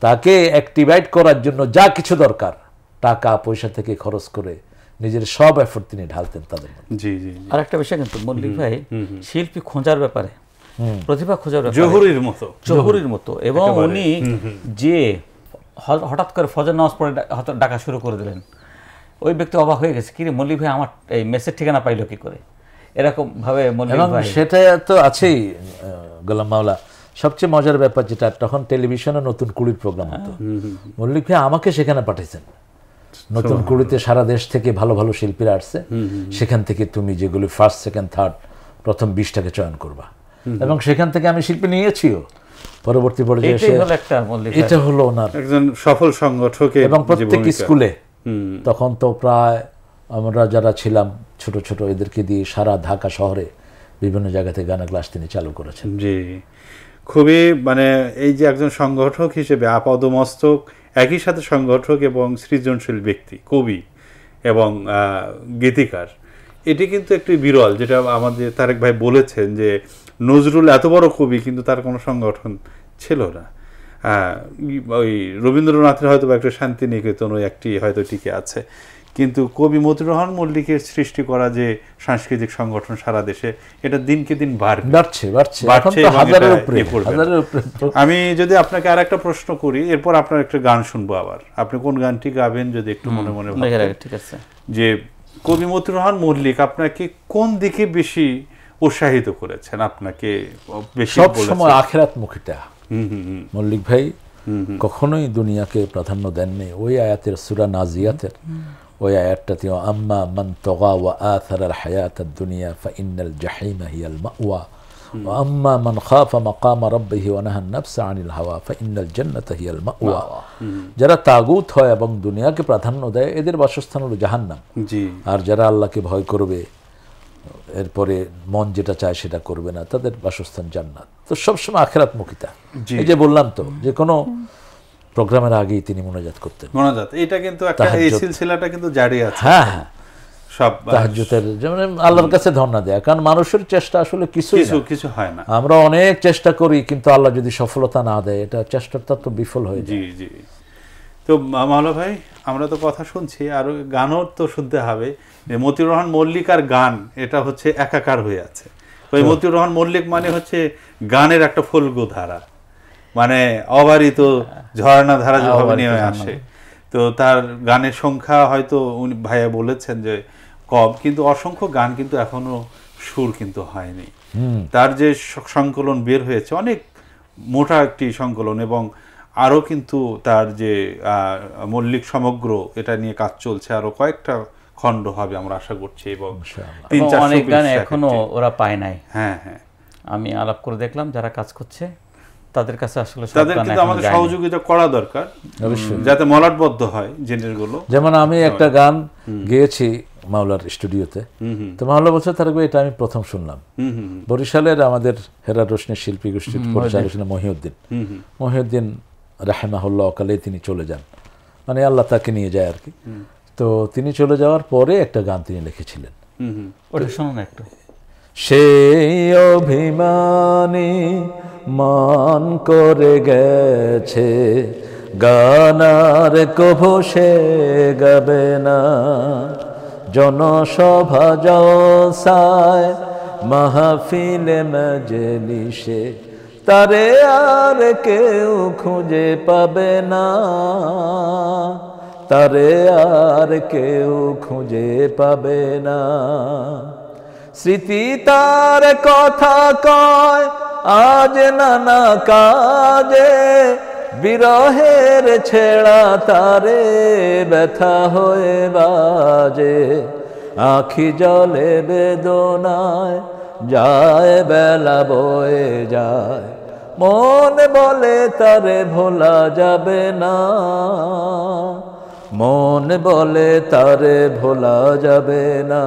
তাকে অ্যাক্টিভেট করার জন্য যা কিছু দরকার টাকা পয়সা থেকে খরচ করে নিজের সব এফোর্ট তিনি ঢালতেন তাদের মধ্যে। আর একটা বিষয় কিন্তু মল্লিক ভাই শিল্পী খোঁজার ব্যাপারে প্রতিভা খোঁজার ব্যাপারে জহুরির মতো এবং উনি যে হঠাৎ করে ফজর নামাজ পড়ে ডাকা শুরু করে দিলেন, ওই ব্যক্তি অবাক হয়ে গেছে, কিরে মল্লিক ভাই আমার এই মেসের ঠিকানা পাইলো কি করে, এরকম ভাবে মল্লিক ভাই। সেটা তো আছেই গোলাম মাওলা। সবচেয়ে মজার ব্যাপার যেটা, তখন টেলিভিশনে নতুন কুড়ির প্রোগ্রাম হতো, মল্লিক ভাই আমাকে সেখানে পাঠিয়েছেন। নতুন কুড়িতে সারা দেশ থেকে ভালো ভালো শিল্পীরা আসছে, সেখান থেকে তুমি যেগুলি ফার্স্ট সেকেন্ড থার্ড প্রথম 20টাকে চয়ন করবা, এবং সেখান থেকে আমি শিল্পী নিয়েছিও পরবর্তী পর্যায়ে। এটা হলো ওনার একজন সফল সংগঠক। এবং প্রত্যেক স্কুলে তখন তো প্রায় আমরা যারা ছিলাম ছোট ছোট, এদেরকে দিয়ে সারা ঢাকা শহরে বিভিন্ন জায়গা থেকে গানের ক্লাস তিনি চালু করেছেন। জি, খুবই মানে এই যে একজন সংগঠক হিসেবে আপাদমস্তক একই সাথে সংগঠক এবং সৃজনশীল ব্যক্তি, কবি এবং গীতিকার, এটি কিন্তু একটি বিরল। যেটা আমাদের তারেক ভাই বলেছেন যে নজরুল এত বড় কবি কিন্তু তার কোনো সংগঠন ছিল না। ওই রবীন্দ্রনাথের হয়তো একটা শান্তিনিকেতন ওই একটি হয়তো টিকে আছে, কিন্তু কবি মতিউর রহমান মল্লিকের সৃষ্টি করা যে সাংস্কৃতিক সংগঠন সারা দেশে, এটা দিনকে দিন বাড়ছে। আমি যদি আপনাকে আর একটা প্রশ্ন করি, এরপর আপনার একটা গান শুনবো আবার, আপনি কোন গানটি গাবেন যদি একটু মনে মনে ঠিক আছে, যে কবি মতিউর রহমান মল্লিক আপনাকে কোন দিকে বেশি উৎসাহিত করেছেন, আপনাকে বেশি সব সময় আখিরাত মুখীটা মল্লিক ভাই কখনোই দুনিয়াকে প্রাধান্য দেননি। ওই আয়াতের সূরা নাজিয়াতের ওই আয়াতটাতে আম্মা মান তাগা ওয়া আথারা আল হায়াত আদ দুনিয়া ফাইন্নাল জাহিমা হিয়াল মাওয়া ওয়া আম্মা মান খাফা মাকামা রাব্বিহি ওয়া নাহা আন-নাফসা আনিল হাওয়া ফাইন্নাল জান্নাতা হিয়াল মাওয়া। যারা তাগুত হয় এবং দুনিয়াকে প্রাধান্য দেয়, এদের বাসস্থান হলো জাহান্নাম। আর যারা আল্লাহকে ভয় করবে, এরপরে মন যেটা চায় সেটা করবে না, তাদের বাসস্থান জান্নাত। তো সবসময় আখিরাত মুখিতা। এই যে বললাম তো, যে কোনো প্রোগ্রামের আগেই তিনি মোনাজাত করতেন। এটা কিন্তু একটা এই সিলসিলাটা কিন্তু জারি আছে। হ্যাঁ, সব তাহাজ্জুদের যেমন আল্লাহর কাছে ধন্যবাদ দেয়া, কারণ মানুষের চেষ্টা আসলে কিছু হয় না। আমরা অনেক চেষ্টা করি, কিন্তু আল্লাহ যদি সফলতা না দেয়, এটা চেষ্টাটা তো বিফল হয়ে যায়। জি। তো মাওলা ভাই, আমরা তো কথা শুনছি, আর গানও তো শুনতে হবে। মতিউর রহমান মল্লিক আর গান, এটা হচ্ছে একাকার হয়ে আছে। ওই মতিউর রহমান মল্লিক মানে হচ্ছে গানের একটা ফল্গু ধারা, মানে অবারিত ঝর্ণা ধারা যেভাবে নেমে আসে। তো তার গানের সংখ্যা হয়তো উনি ভাইয়া বলেছেন যে কম, কিন্তু অসংখ্য গান কিন্তু এখনো সুর কিন্তু হয়নি। তার যে সংকলন বের হয়েছে অনেক মোটা একটি সংকলন, এবং আরও কিন্তু তার যে মল্লিক সমগ্র এটা নিয়ে কাজ চলছে, আরো কয়েকটা খণ্ড হবে আমরা আশা করছি, এবং 3-4 অনেক গান এখনো ওরা পায় নাই। হ্যাঁ, আমি আলাপ করে দেখলাম যারা কাজ করছে তাদের কাছে আসলে তাদের কিন্তু আমাদের সহযোগিতা করা দরকার, যাতে মলাটবদ্ধ হয় জিনিসগুলো। যেমন আমি একটা গান গেয়েছি মাওলার স্টুডিওতে, তো মাওলা বলছে তার এটা আমি প্রথম শুনলাম। বরিশালের আমাদের হেরা রোশনি শিল্পী গোষ্ঠীর পরিচালক মহিউদ্দিন রাহেমাহুল্লাহ অকালে তিনি চলে যান, মানে আল্লাহ তাকে নিয়ে যায় আর কি। তো তিনি চলে যাওয়ার পরে একটা গান তিনি লিখেছিলেন, ওটা শোনান একটু। সেই অভিমানী মান করে গেছে, গানার কভু সে গাবে না, জনসভা জলসায় মাহফিলে মজলিসে তারে আর কেউ খুঁজে পাবে না, তারে আর কেউ খুঁজে পাবে না। স্মৃতি তার কথা কয় আজ নানা কাজে, বিরহের ছেড়া তারে ব্যথা হয়ে বাজে, আখি জলে বেদনায় যায় বেলা বয়ে যায়, মন বলে তারে ভোলা যাবে না, মন বলে তারে ভোলা যাবে না।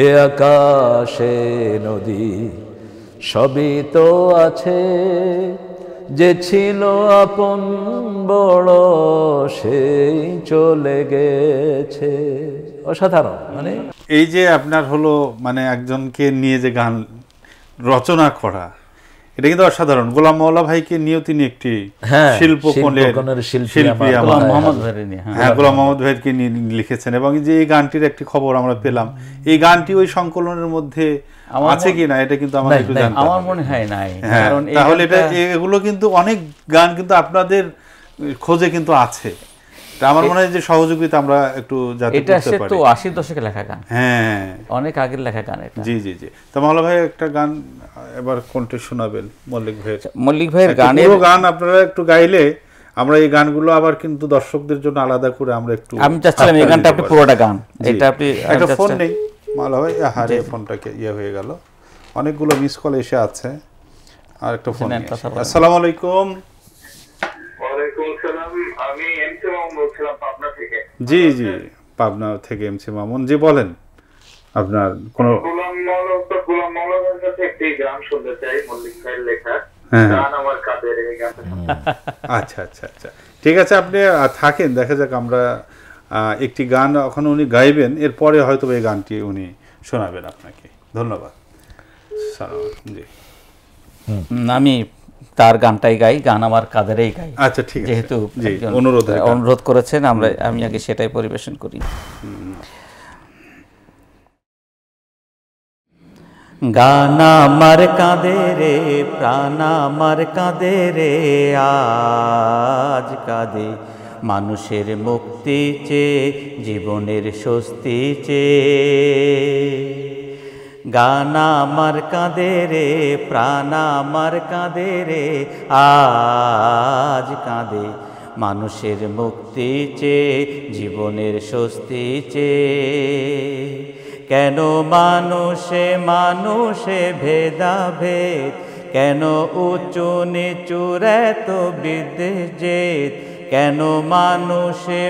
এ আকাশে নদী সবই তো আছে, যে ছিল আপন বড় সেই চলে গেছে। অসাধারণ, মানে এই যে আপনার হলো মানে একজনকে নিয়ে যে গান রচনা করা, এটা কিন্তু অসাধারণ। গোলাম মাওলা ভাইকে নিয়েও তিনি একটি শিল্পকণের শিল্পী গোলাম মোহাম্মদ ভাইয়ের নিয়ে, হ্যাঁ গোলাম মোহাম্মদ ভাইকে নিয়ে লিখেছেন, এবং যে এই গানটির একটি খবর আমরা পেলাম, এই গানটি ওই সংকলনের মধ্যে আছে কি না এটা কিন্তু আমাদের একটু জানতে হবে। আমার মনে হয় নাই, কারণ তাহলে এটা এগুলো কিন্তু অনেক গান কিন্তু আপনাদের খোঁজে কিন্তু আছে। আমার মনে হয় যে সহযোগিতা আমরা একটু যাতে করতে পারি। এটা তো 80 দশকে লেখা গান, হ্যাঁ অনেক আগের লেখা গান এটা। জি জি জি। তো মাওলা ভাই একটা গান এবার কোনটা শোনাবেন? মল্লিক ভাইয়ের গানের গান আপনারা একটু গাইলে আমরা এই গানগুলো আবার কিন্তু দর্শকদের জন্য আলাদা করে আমরা একটু, আমি চাচ্ছিলাম এই গানটা আপনি পুরোটা গান, এটা আপনি একটা ফোন নেই মাওলা ভাই, হারে ফোনটাকে হয়ে গেল, অনেকগুলো মিস কল এসে আছে, আর একটা ফোন। আসসালামু আলাইকুম। ওয়ালাইকুম আসসালাম, আমি এমসি মামুন বলছিলাম পাবনা থেকে। জি জি, পাবনা থেকে এমসি মামুন জি, বলেন আপনার কোন গোলাম মাওলানার কাছে একটি গান শুনতে চাই, মল্লিক ভাইয়ের লেখা গান আমার কাদের, এই গানটা। আচ্ছা আচ্ছা আচ্ছা, ঠিক আছে, আপনি থাকেন, দেখা যাক আমরা একটি গান এখন উনি গাইবেন, এরপরে হয়তো এই গানটি উনি শোনাবেন আপনাকে। ধন্যবাদ। জি, আমি তার গানটাই গাই, গান আমার কাদেরই গাই। আচ্ছা ঠিক আছে, যেহেতু অনুরোধ করেছেন, আমি আগে সেটাই পরিবেশন করি। গান আমার কাঁদে রে, প্রাণ আমার কাঁদে রে, আজ কাঁদে মানুষের মুক্তি চেয়ে, জীবনের স্বস্তি চেয়ে। গান আমার কাঁদে রে, প্রাণ আমার কাঁদে রে, আজ কাঁদে মানুষের মুক্তি চেয়ে, জীবনের স্বস্তি চেয়ে। কেন মানুষে ভেদাভেদ, কেন উঁচু নিচুর এত বিদ্বেষ জেদ, কেন মানুষে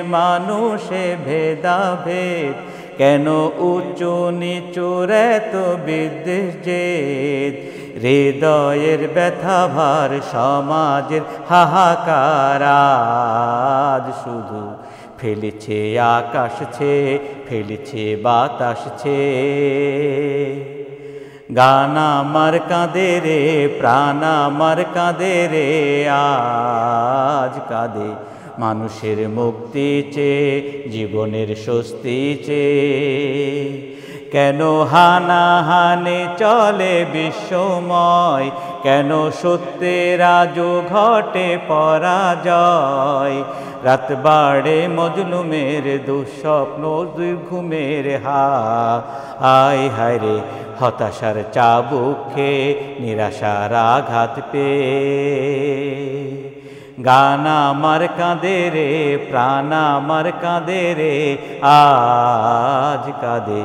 ভেদাভেদ, কেন উঁচু নিচুর এত বিদ্বেষ জেদ। হৃদয়ের ব্যথা ভার, সমাজের হাহাকার, আজ শুধু ফেলেছে আকাশ ছেয়ে, ফেলেছে বাতাস ছেয়ে। গান আমার কাঁদে রে, প্রাণ আমার কাঁদে রে, আজ কাঁদে মানুষের মুক্তি চেয়ে, জীবনের স্বস্তি চেয়ে। কেন হানাহানি চলে বিশ্বময়, কেন সত্যের আজও ঘটে পরাজয়। রাত বাড়ে মজলুমের দুঃস্বপ্ন, দুর্ঘুমের হায় হায় রে, হতাশার চাবুক খেয়ে, নিরাশার আঘাত পেয়ে। গান আমার কাঁদে রে, প্রাণ আমার কাঁদে রে, আজ কাঁদে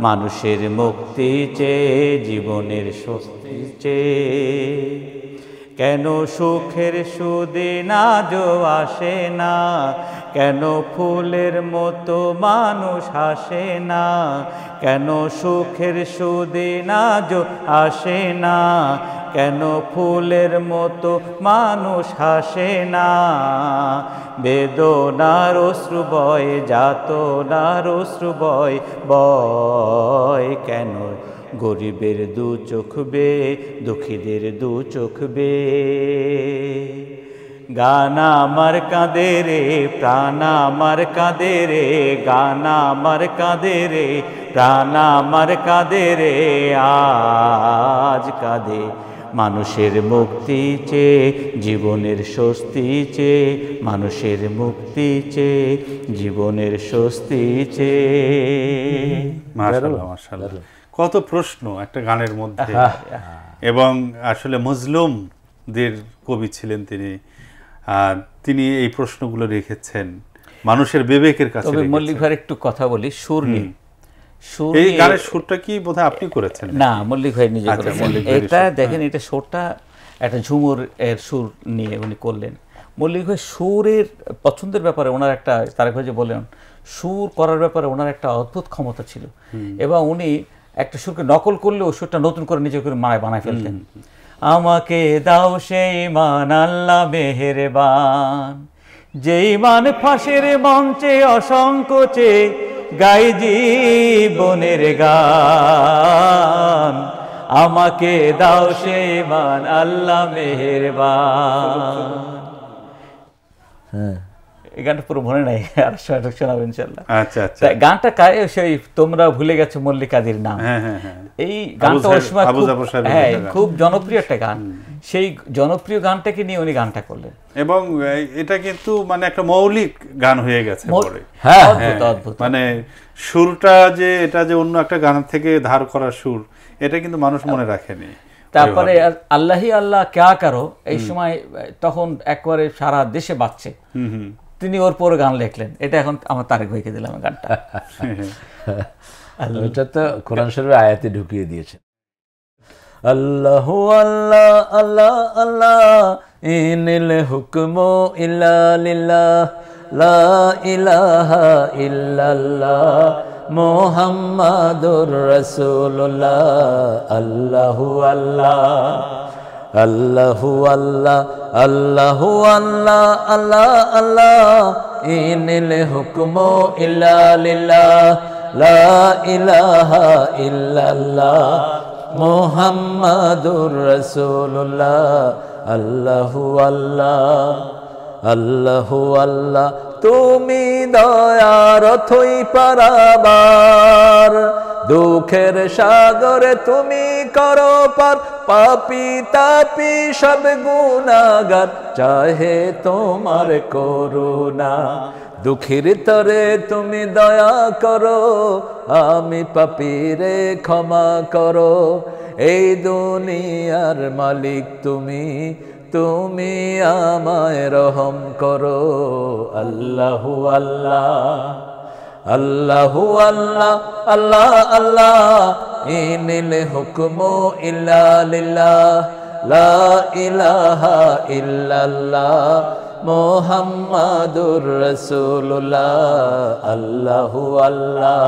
মানুষের মুক্তি চেয়ে, জীবনের স্বস্তি চেয়ে। কেন সুখের সুদিন আজও আসে না, কেন ফুলের মতো মানুষ হাসে না, কেন সুখের সুদিন আজও আসে না, কেন ফুলের মতো মানুষ হাসে না। বেদনার অশ্রু বয়, যাতনার অশ্রু বয় বয়, কেন গরিবের দু চোখ বে, দুঃখীদের দু চোখ বে। গান আমার কাঁদে রে, প্রাণ আমার কাঁদে রে, গান আমার কাঁদে রে, প্রাণ আমার কাঁদে রে, আজ কাঁদে মানুষের মুক্তি চেয়ে, জীবনের স্বস্তি চেয়ে, মানুষের মুক্তি চেয়ে, জীবনের স্বস্তি চেয়ে। মাশাআল্লাহ মাশাআল্লাহ, কত প্রশ্ন একটা গানের মধ্যে, এবং আসলে মজলুমদের কবি ছিলেন তিনি, তিনি এই প্রশ্নগুলো রেখেছেন মানুষের বিবেকের কাছে। তবে মল্লিক ভাই একটু কথা বলি সুর নিয়ে। এই গানের সুরটা কি বোধহয় আপনি করেছেন? না, মল্লিক ভাই নিজে করেছেন। এটা দেখেন, এটা সুরটা একটা ঝুমুর এর সুর নিয়ে উনি করলেন। মল্লিক ভাই সুরের পছন্দের ব্যাপারে ওনার একটা, তারেক ভাই যে বললেন, সুর করার ব্যাপারে ওনার একটা অদ্ভুত ক্ষমতা ছিল, এবং উনি একটা সুরকে নকল করলে ওই সুরটা নতুন করে নিজে করে বানায় ফেলতেন। আমাকে দাও সেই মান আল্লাহ মেহেরবান, যেই মান ফাঁসের মঞ্চে অসংকোচে গাই জীবনের গান। আমাকে দাও সে মান আল্লাহ মেহেরবান। হ্যাঁ, এই গানটা পুরো মনে নাই, আর শোনাবো ইনশাআল্লাহ। আচ্ছা আচ্ছা, গানটা কারে সেই তোমরা ভুলে গেছো মল্লিকাদির নাম, হ্যাঁ হ্যাঁ হ্যাঁ, এই গানটা ওই সময় আবু জাফর সাহেবের হ্যাঁ লেখা গান। খুব জনপ্রিয় একটা গান। সেই জনপ্রিয় গানটাকে নিয়ে উনি গানটা করলেন এবং এটা কিন্তু মানে একটা মৌলিক গান হয়ে গেছে পরে। হ্যাঁ, অদ্ভুত অদ্ভুত। মানে সুরটা যে এটা যে অন্য একটা গান থেকে ধার করা সুর, এটা কিন্তু মানুষ মনে রাখেনি। তারপরে আল্লাহি আল্লাহ ক্যা করো, এই সময় তখন একবারে সারা দেশে বাজছে, তিনি ওর পরে গান লিখলেন। এটা এখন আমার তারেক ভাইকে দিলাম গানটা। এটা তো কোরআন শরীফের আয়াতে ঢুকিয়ে দিয়েছে। আল্লাহু আল্লাহ আল্লাহ আল্লাহ ইনিল হুকমু ইল্লা লিল্লাহ লা ইলাহা ইল্লাল্লাহ মুহাম্মাদুর রাসূলুল্লাহ। আল্লাহু আল্লাহ আল্লাহু আল্লাহ আল্লাহু আল্লাহ আল্লাহ আল্লাহ ইনিল হুকমু ইল্লা লিল্লাহ লা ইলাহা ইল্লাল্লাহ মুহাম্মাদুর রাসূলুল্লাহ। আল্লাহু আল্লাহ আল্লাহু আল্লাহ তুমি দয়ার অথই পারাবার, দুঃখের সাগরে তুমি করো পার, পাপী তাপী সব গুনাহগার চাহে তোমার করুণা। দুঃখের তরে তুমি দয়া করো, আমি পাপীরে ক্ষমা করো। এই দুনিয়ার মালিক তুমি, তুমি আমায় রহম করো। আল্লাহু আল্লাহ আল্লাহু আল্লাহ আল্লাহ আল্লাহ ইনিল হুকমু ইল্লা লিল্লাহ লা ইলাহা ইল্লাল্লাহ মুহাম্মাদুর রাসূলুল্লাহ। আল্লাহু আল্লাহ।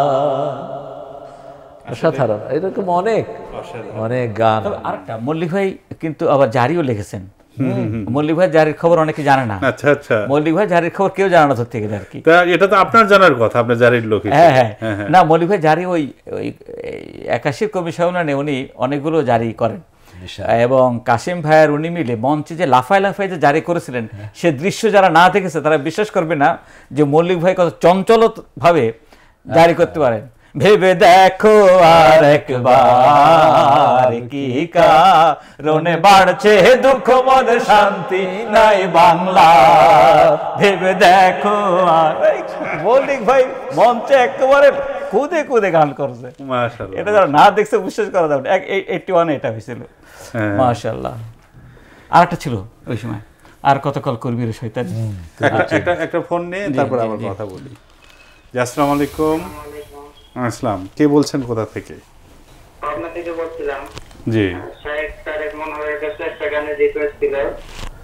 অসাধারণ, এরকম অনেক অনেক গান। আরেকটা মল্লিক ভাই কিন্তু আবার জারিও লিখেছেন। মল্লিক ভাই জারির খবর অনেকে জানে না। আচ্ছা আচ্ছা, মল্লিক ভাই জারির খবর কেউ জানে না ধরতে গেলে আর কি। এটা তো আপনার জানার কথা, আপনার জারির লোক। হ্যাঁ হ্যাঁ, না মল্লিক ভাই জারি ওই 81 কবি সম্মেলনে উনি অনেকগুলো জারি করেন, এবং কাশিম ভাইয়ের উনি মিলে মঞ্চে যে লাফায় লাফায় যে জারি করেছিলেন, সে দৃশ্য যারা না দেখেছে তারা বিশ্বাস করবে না যে মল্লিক ভাই কত চঞ্চল ভাবে জারি করতে পারেন। ভেবে দেখো আর একবার কি কারণে বাড়ছে দুঃখ মনে শান্তি নাই বাংলা। ভেবে দেখো আর, মল্লিক ভাই মঞ্চে একেবারে কুদে কুদে গান করছে। মাশাআল্লাহ, এটা যারা না দেখছে বিশ্বাস করা যাবে না। 81 এটা হয়েছিল। মাশাআল্লাহ। আর একটা ছিল ওই সময়, আর কতকাল করবি রে শয়তান। একটা ফোন নিয়ে তারপর আবার কথা বলি। আসসালামু আলাইকুম। আসসালাম, কে বলছেন, কোথা থেকে? পাবনা থেকে বলছিলাম। জি, শায়েখ তারেক মনোহরের কাছে একটা গানের রিকোয়েস্ট ছিল,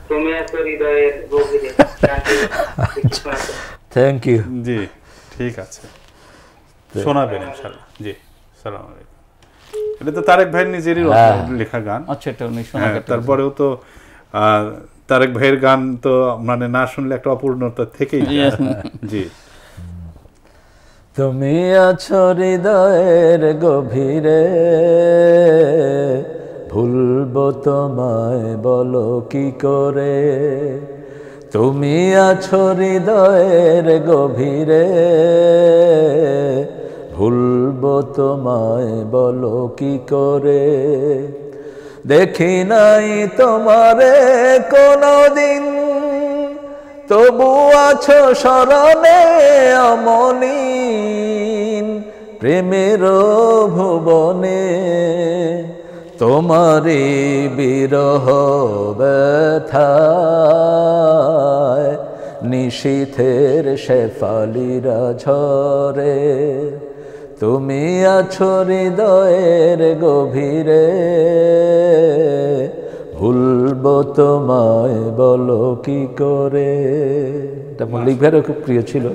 তুমি আছো হৃদয়ের গভীরে। Thank you. জি ঠিক আছে, শোনাবেন ইনশাআল্লাহ। জি, আসসালামু আলাইকুম। এটা তো তারেক ভাইয়ের নিজেরই লেখা গান। আচ্ছা, এটা উনি শোনা। তারপরেও তো তারেক ভাইয়ের গান তো মানে না শুনলে একটা অপূর্ণতা থেকেই যায়। জি, তুমি আছো হৃদয়ের গভীরে, ভুলবো তোমায় বলো কি করে। তুমি আছো হৃদয়ের গভীরে, ভুলবো তোমায় বলো কি করে। দেখি নাই তোমারে কোনদিন, তবু আছো স্মরণে অমলিন। প্রেমের ভুবনে তোমারি বিরহ ব্যথায়, নিশীথের শেফালিরা ঝরে। তুমি আছো হৃদয়ের গভীরে, ভুলবো তোমায় বলো কি করে। এটা মল্লিক ভাইয়েরও খুব প্রিয় ছিল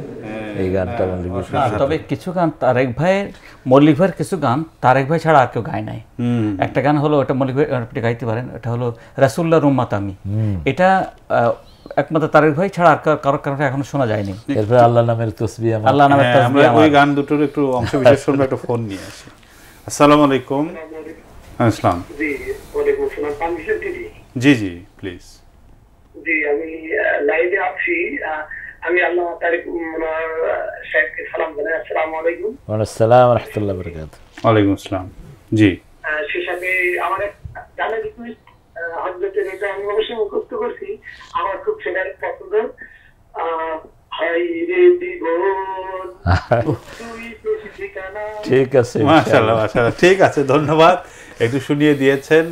এই গানটা। মল্লিক ভাই, তবে কিছু গান তারেক ভাইয়ের, মল্লিক ভাইয়ের কিছু গান তারেক ভাই ছাড়া আর কেউ গায় নাই। একটা গান হলো, ওটা মল্লিক ভাই আপনি গাইতে পারেন, এটা হলো রাসূলুল্লাহর উম্মত আমি। এটা একমাত্র তারেক ভাই ছাড়া আর কারোর কারণে এখনো শোনা যায়নি। এরপরে আল্লাহ নামের তাসবিহ, আল্লাহ নামের তাসবিহ। ওই গান দুটোর একটু অংশ বিশেষ শুনবো, একটা ফোন নিয়ে আসি। আসসালামু আলাইকুম। আসসালাম। জি ওয়ালাইকুম আসসালাম। পারমিশন দিদি? জি জি প্লিজ। জি আমি লাইভে আছি। আমি আল্লাহ তারিক মুনার সাহেবকে সালাম জানাই। আসসালামু আলাইকুম। আসসালাম ওয়া রাহমাতুল্লাহি ওয়া বারাকাতুহু। ওয়ালাইকুম আসসালাম। জি সেই সাথে আমার জানা রিকোয়েস্ট হযরতের এটা আমি অবশ্যই মুখস্থ করছি, আমার খুব সেটা পছন্দ। হাই রে বিভোর তুই তো ঠিকানা। ঠিক আছে, মাশাআল্লাহ মাশাআল্লাহ, ঠিক আছে, ধন্যবাদ। একটু শুনিয়ে দিয়েছেন,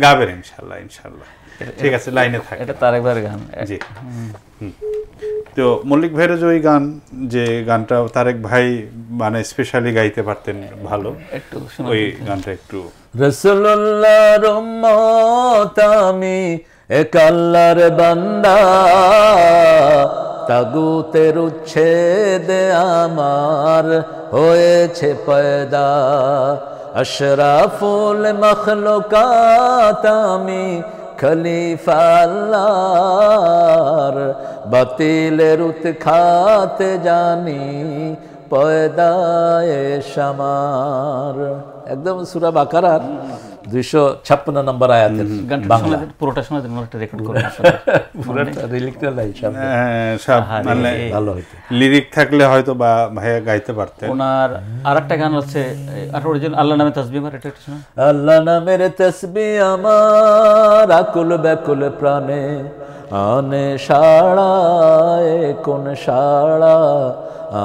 গাবেন ইনশাআল্লাহ ইনশাআল্লাহ। ঠিক আছে, লাইনে থাকেন। এটা তারেক ভাইয়ের গান। জি তো মল্লিক ভাইয়ের যে ওই গান, যে গানটা তারেক ভাই মানে স্পেশালি গাইতে পারতেন ভালো, একটু ওই গানটা একটু। রাসূলুল্লাহর উম্মত আমি, এক আল্লাহর বান্দা, তাগুতের উচ্ছেদে আমার হয়েছে পয়দা। আশরাফুল মখলুকাত আমি, খলিফা আল্লাহর, বাতিলের উৎখাতে জানি পয়দায়ে শামার। একদম সূরা বাকারার 256 নম্বর আয়াতের বাংলা। পুরোটা সময় একটা রেকর্ড করে পুরোটা লিখতে নাই, মানে ভালো হইতো। লিরিক থাকলে হয়তো বা ভাইয়া গাইতে পারতেন। ওনার আরেকটা গান আছে অরিজিনাল, আল্লাহ নামে তাসবিহ আমার, এটা একটা শোনা। আল্লাহ নামের তাসবিহ আমার, আকুল ব্যাকুল প্রাণে আনে সাড়ায় কোন সাড়া,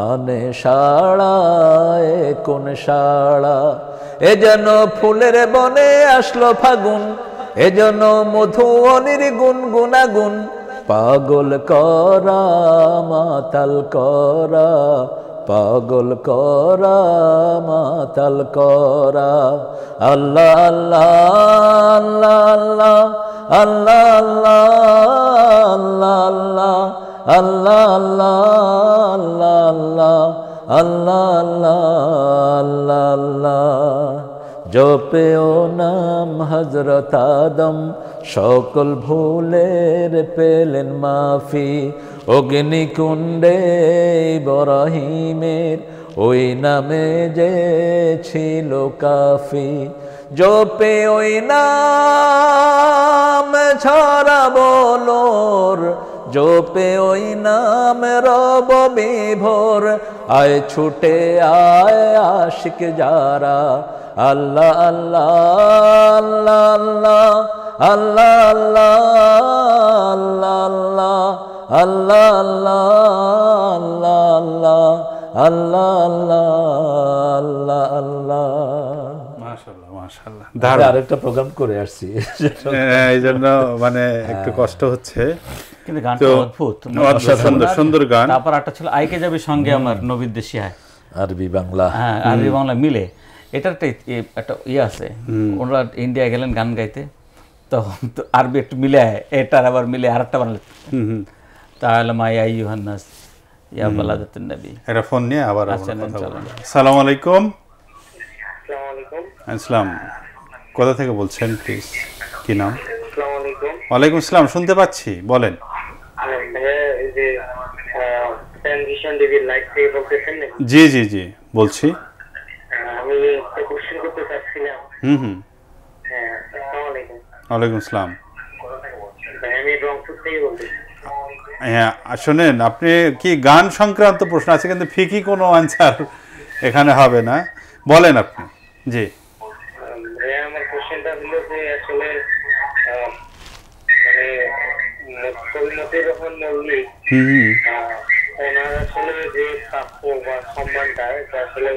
আনে সাড়ায় কোন সাড়া। এ যেন ফুলের বনে আসলো ফাগুন, এ যেন মধু অনির্গুণ গুনাগুন, পাগল করা মাতাল করা, পাগল করা মাতাল করা। আল্লাহ আল্লাহ আল্লাহ আল্লাহ আল্লাহ আল্লাহ আল্লাহ আল্লাহ আল্লাহ আল্লাহ আল্লাহ আল্লাহ আল্লাহ। জপেও নাম হযরত আদম, সকল ভুলের পেলেন মাফি। অগ্নিকুণ্ডে ইব্রাহিমের ওই নামে যে ছিল কাফি। জপে ওই নাম ছড়াবো লোর, জপে ওই নাম রব বিভোর। আয় ছুটে আয় আশিক যারা, আল্লাহ আল্লাহ আল্লাহ আল্লাহ আল্লাহ আল্লাহ আল্লাহ আল্লাহ আল্লাহ আল্লাহ আল্লাহ আল্লাহ। মাশাআল্লাহ মাশাআল্লাহ, আরেকটা প্রোগ্রাম করে আসছি, এই জন্য মানে একটু কষ্ট হচ্ছে, কিন্তু গানটা অদ্ভুত, সুন্দর সুন্দর গান। তারপর একটা ছিল আইকে যাবে সঙ্গে আমার নবীর দেশিয়ায়, আরবি বাংলা। হ্যাঁ আরবি বাংলা মিলে। এটার একটা ইয়ে আছে, ওনারা ইন্ডিয়া গেলেন গান গাইতে, তখন তো আরবি একটু মিলে, এটার আবার মিলে আর একটা বানালে, তাহলে মা ইয়া আইয়ুহান নাস ইয়া বালাদাতুন নবী। এটা ফোন নিয়ে আবার আচ্ছা, আসসালামু আলাইকুম। আসসালামু আলাইকুম। আসসালাম, কোথা থেকে বলছেন প্লিজ, কি নাম? আসসালামু আলাইকুম। ওয়ালাইকুম আসসালাম, শুনতে পাচ্ছি, বলেন। এই যে ট্রানজিশন টিভি লাইভ থেকে বলতেছেন নাকি? জি জি জি বলছি। আমি একটা কোশ্চেন করতে চাচ্ছিলাম। হ্যাঁ আসসালামু আলাইকুম। ওয়ালাইকুম আসসালাম। আমি রংপুর থেকে বলতেছি। হ্যাঁ শোনেন, আপনি কি গান সংক্রান্ত প্রশ্ন আছে, কিন্তু ফিকি কোনো আনসার এখানে হবে না, বলেন আপনি। জি আমার কোশ্চেনটা হলো যে আসলে মানে কবি মতিউর রহমান মল্লিক ওনার আসলে যে প্রাপ্য বা সম্মানটা, এটা আসলে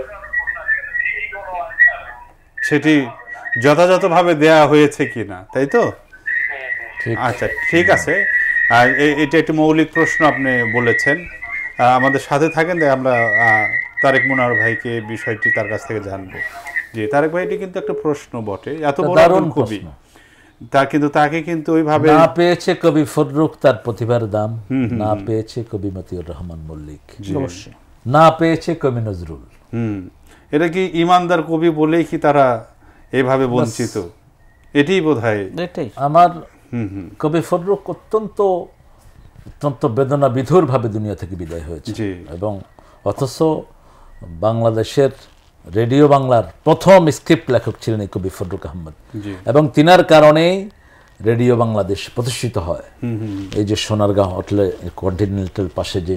সেটি যথাযথভাবে দেয়া হয়েছে কিনা, তাই তো? আচ্ছা ঠিক আছে, আর এটা একটি মৌলিক প্রশ্ন আপনি বলেছেন। আমাদের সাথে থাকেন, আমরা তারেক মুনার ভাইকে বিষয়টি তার কাছ থেকে জানবো। জি তারেক ভাই, এটি কিন্তু একটা প্রশ্ন বটে, এত বড় কবি, তা কিন্তু তাকে কিন্তু ওইভাবে না পেয়েছে কবি ফররুখ তার প্রতিভার দাম, না পেয়েছে কবি মতিউর রহমান মল্লিক, না পেয়েছে কবি নজরুল। এটা কি ইমানদার কবি বলেই কি তারা এভাবে বঞ্চিত? এটাই বোধহয় আমার কবি ফররুখ অত্যন্ত অত্যন্ত বেদনা বিধুর ভাবে দুনিয়া থেকে বিদায় হয়েছে, এবং অথচ বাংলাদেশের রেডিও বাংলার প্রথম স্ক্রিপ্ট লেখক ছিলেন এই কবি ফজলুল আহমদ, এবং তিনার কারণেই রেডিও বাংলাদেশ প্রতিষ্ঠিত হয়। এই যে সোনারগাঁও হোটেলে কন্টিনেন্টাল পাশে যে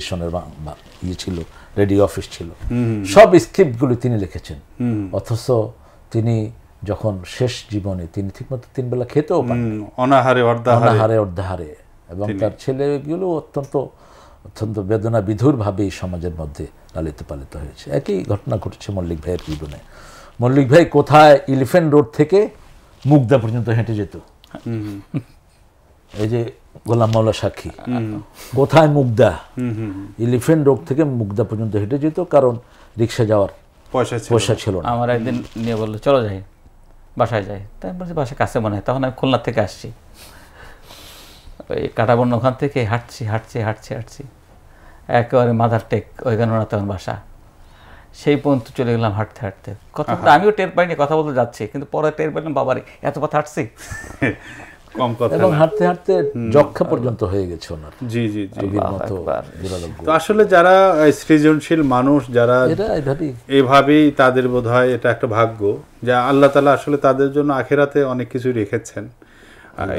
ইয়ে ছিল, রেডিও অফিস ছিল, সব স্ক্রিপ্টগুলো তিনি লিখেছেন। অথচ তিনি যখন শেষ জীবনে, তিনি ঠিকমতো 3 বেলা খেতেও পান, অনাহারে অর্ধাহারে, এবং তার ছেলেগুলো অত্যন্ত অত্যন্ত বেদনা বিধুরভাবে এই সমাজের মধ্যে লালিত পালিত হয়েছে। একই ঘটনা ঘটেছে মল্লিক ভাইয়ের জীবনে। মল্লিক ভাই কোথায় এলিফ্যান্ট রোড থেকে মুগদা পর্যন্ত হেঁটে যেত, এই যে গোলাম মাওলা সাক্ষী, কোথায় মুগদা, এলিফ্যান্ট রোড থেকে মুগদা পর্যন্ত হেঁটে যেত, কারণ রিক্সা যাওয়ার পয়সা ছিল না। আমার একদিন নিয়ে বললো চলো যাই, বাসায় যাই। তাই আমি বলছি বাসায় কাছে মনে হয়, তখন আমি খুলনা থেকে আসছি, ওই কাটাবন ওখান থেকে হাঁটছি একেবারে মাদার টেক, ওইখানে ওরা তখন বাসা, সেই পর্যন্ত চলে গেলাম হাঁটতে। কথা আমিও টের পাইনি, কথা বলতে যাচ্ছি, কিন্তু পরে টের পাইলাম বাবারে এত পথ হাঁটছি, কম কথা, এবং হাঁটতে যক্ষা পর্যন্ত হয়ে গেছে ওনার। জি। তো আসলে যারা সৃজনশীল মানুষ, যারা এভাবেই, তাদের বোধহয় এটা একটা ভাগ্য, যা আল্লাহ তাআলা আসলে তাদের জন্য আখিরাতে অনেক কিছু রেখেছেন,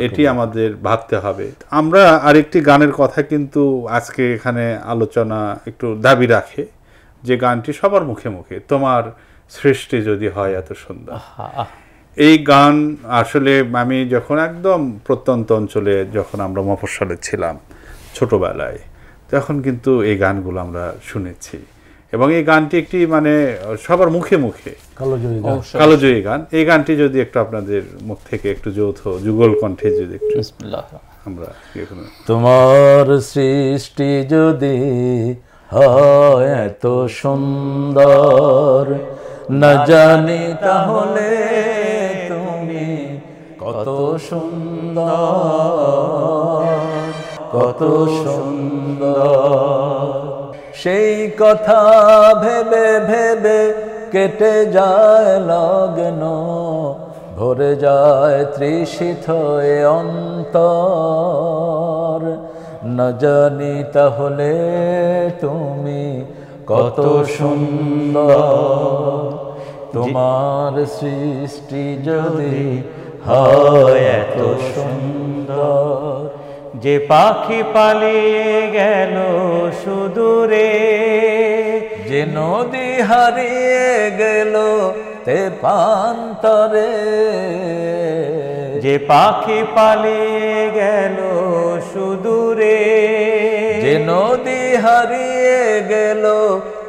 এটি আমাদের ভাবতে হবে। আমরা আরেকটি গানের কথা কিন্তু আজকে এখানে আলোচনা একটু দাবি রাখে, যে গানটি সবার মুখে মুখে, তোমার সৃষ্টি যদি হয় এত সুন্দর। এই গান আসলে আমি যখন একদম প্রত্যন্ত অঞ্চলে, যখন আমরা মফস্বলে ছিলাম ছোটবেলায়, তখন কিন্তু এই গানগুলো আমরা শুনেছি, এবং এই গানটি একটি মানে সবার মুখে মুখে কালোজয়ী গান। এই গানটি যদি একটু আপনাদের মুখ থেকে একটু যৌথ যুগল কণ্ঠে যদি একটু আমরা, তোমার সৃষ্টি যদি হয় এত সুন্দর, না জানি তাহলে তুমি কত সুন্দর, সেই কথা ভেবে ভেবে কেটে যায় লগ্ন, ভরে যায় তৃষিত এ অন্তর, না জানি তাহলে তুমি কত সুন্দর, তোমার সৃষ্টি যদি হয় এত সুন্দর। যে পাখি পালিয়ে গেল সুদূরে, যে নদী হারিয়ে গেল তেপান্তরে, যে পাখি পালিয়ে গেল সুদূরে, যে নদী হারিয়ে গেল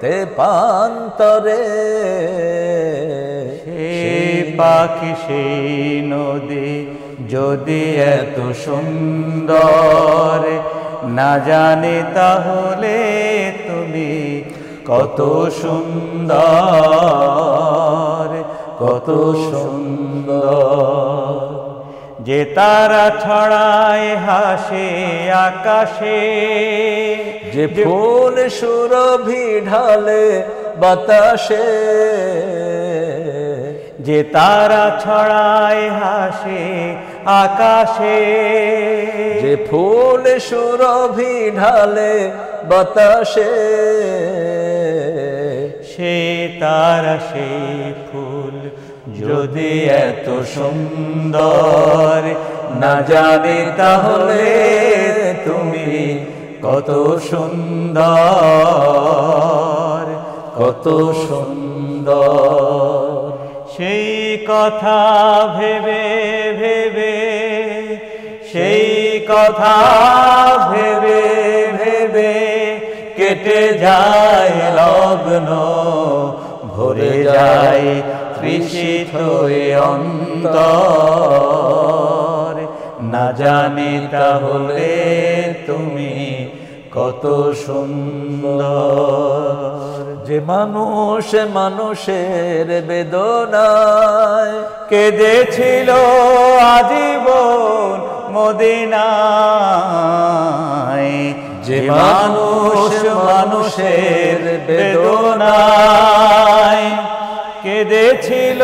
তেপান্তরে, সেই পাখি সেই নদী যদি এত সুন্দর, না জানে তাহলে তুমি কত সুন্দর, কত সুন্দর। যে তারা ছড়ায় হাসে আকাশে, যে ফুল সুরভি ঢালে বাতাসে, যে তারা ছড়ায় হাসে আকাশে, যে ফুল সুরভি ঢালে বাতাসে, সে তারা সেই ফুল যদি এত সুন্দর, না জানে তাহলে তুমি কত সুন্দর, কত সুন্দর। সেই কথা ভেবে ভেবে, সেই কথা ভেবে ভেবে কেটে যায় লগ্ন, ভরে যায় তৃষিত এ অন্তর, না জানি তাহলে তুমি কত সুন্দর। যে মানুষ মানুষের বেদনায় কেঁদেছিল আজীবন মদিনায়, যে মানুষ মানুষের বেদনায় কেঁদেছিল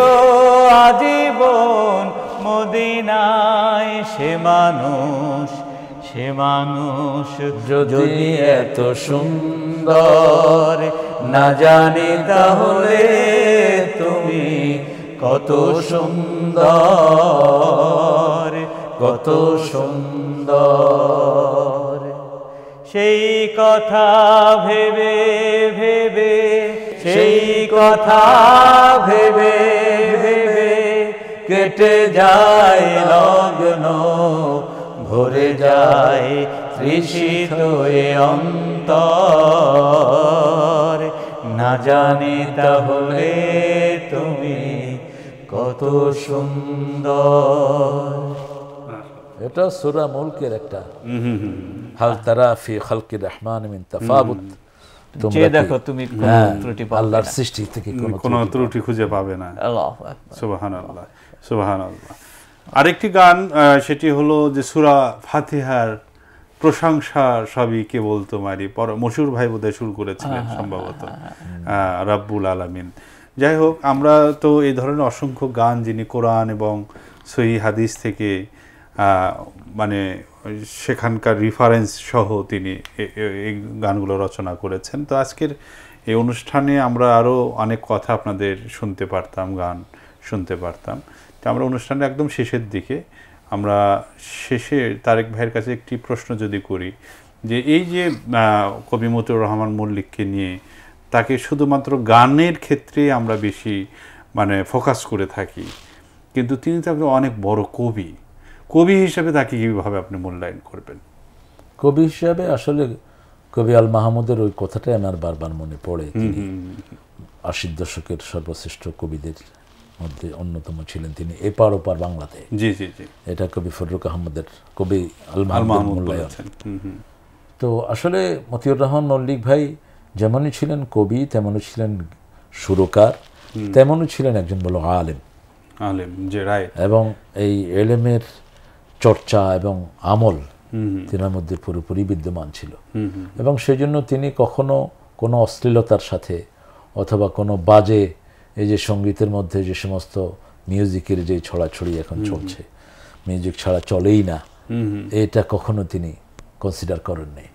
আজীবন মদিনায়, সে মানুষ যদি এত সুন্দর, না জানি তাহলে কত সুন্দর, কত সুন্দর। সেই কথা ভেবে ভেবে, সেই কথা ভেবে ভেবে কেটে যায় লগ্ন, ভরে যায় তৃষিত এ অন্তর। না জানি তাহলে তুমি কত সুন্দর। এটা সূরা মুলকের একটা হাল তারা ফি খালকির রহমান মিন তাফাবুত। যে দেখো তুমি কোনো ত্রুটি পাবে না, আল্লাহর সৃষ্টি থেকে কোনো ত্রুটি খুঁজে পাবে না। আল্লাহু আকবার, সুবহানাল্লাহ, সুবহানাল্লাহ। আরেকটি গান সেটি হলো যে সূরা ফাতিহার প্রশংসা সবই কেবল তোমারই, মশহুর ভাই বোধহয় শুরু করেছিলেন সম্ভবত, রাব্বুল আলামিন। যাই হোক, আমরা তো এই ধরনের অসংখ্য গান যিনি কোরআন এবং সহিহ হাদিস থেকে মানে সেখানকার রিফারেন্স সহ তিনি এই গানগুলো রচনা করেছেন। তো আজকের এই অনুষ্ঠানে আমরা আরও অনেক কথা আপনাদের শুনতে পারতাম, গান শুনতে পারতাম। তো আমরা অনুষ্ঠানের একদম শেষের দিকে, আমরা শেষে তারেক ভাইয়ের কাছে একটি প্রশ্ন যদি করি যে এই যে কবি মতিউর রহমান মল্লিককে নিয়ে, তাকে শুধুমাত্র গানের ক্ষেত্রে আমরা বেশি মানে ফোকাস করে থাকি, কিন্তু তিনি তো একজন অনেক বড় কবি। কবি হিসেবে তাকে কীভাবে আপনি মূল্যায়ন করবেন? কবি হিসাবে আসলে কবি আল মাহমুদের ওই কথাটাই আমার বারবার মনে পড়ে। তিনি ৮০ দশকের সর্বশ্রেষ্ঠ কবিদের মধ্যে অন্যতম ছিলেন তিনি, এপার ওপার বাংলাতে। জি জি জি, এটা কবি ফররুক আহমদের, কবি আল মাহমুদ মূল্যায়ন। তো আসলে মতিউর রহমান মল্লিক ভাই যেমনই ছিলেন কবি, তেমনই ছিলেন সুরকার, তেমনই ছিলেন একজন বড় আলেম। এবং এই এলেমের চর্চা এবং আমল তিনার মধ্যে পুরোপুরি বিদ্যমান ছিল। এবং সেই জন্য তিনি কখনো কোনো অশ্লীলতার সাথে অথবা কোনো বাজে, এই যে সঙ্গীতের মধ্যে যে সমস্ত মিউজিকের যে ছড়াছড়ি এখন চলছে, মিউজিক ছাড়া চলেই না, এটা কখনো তিনি কনসিডার করেননি।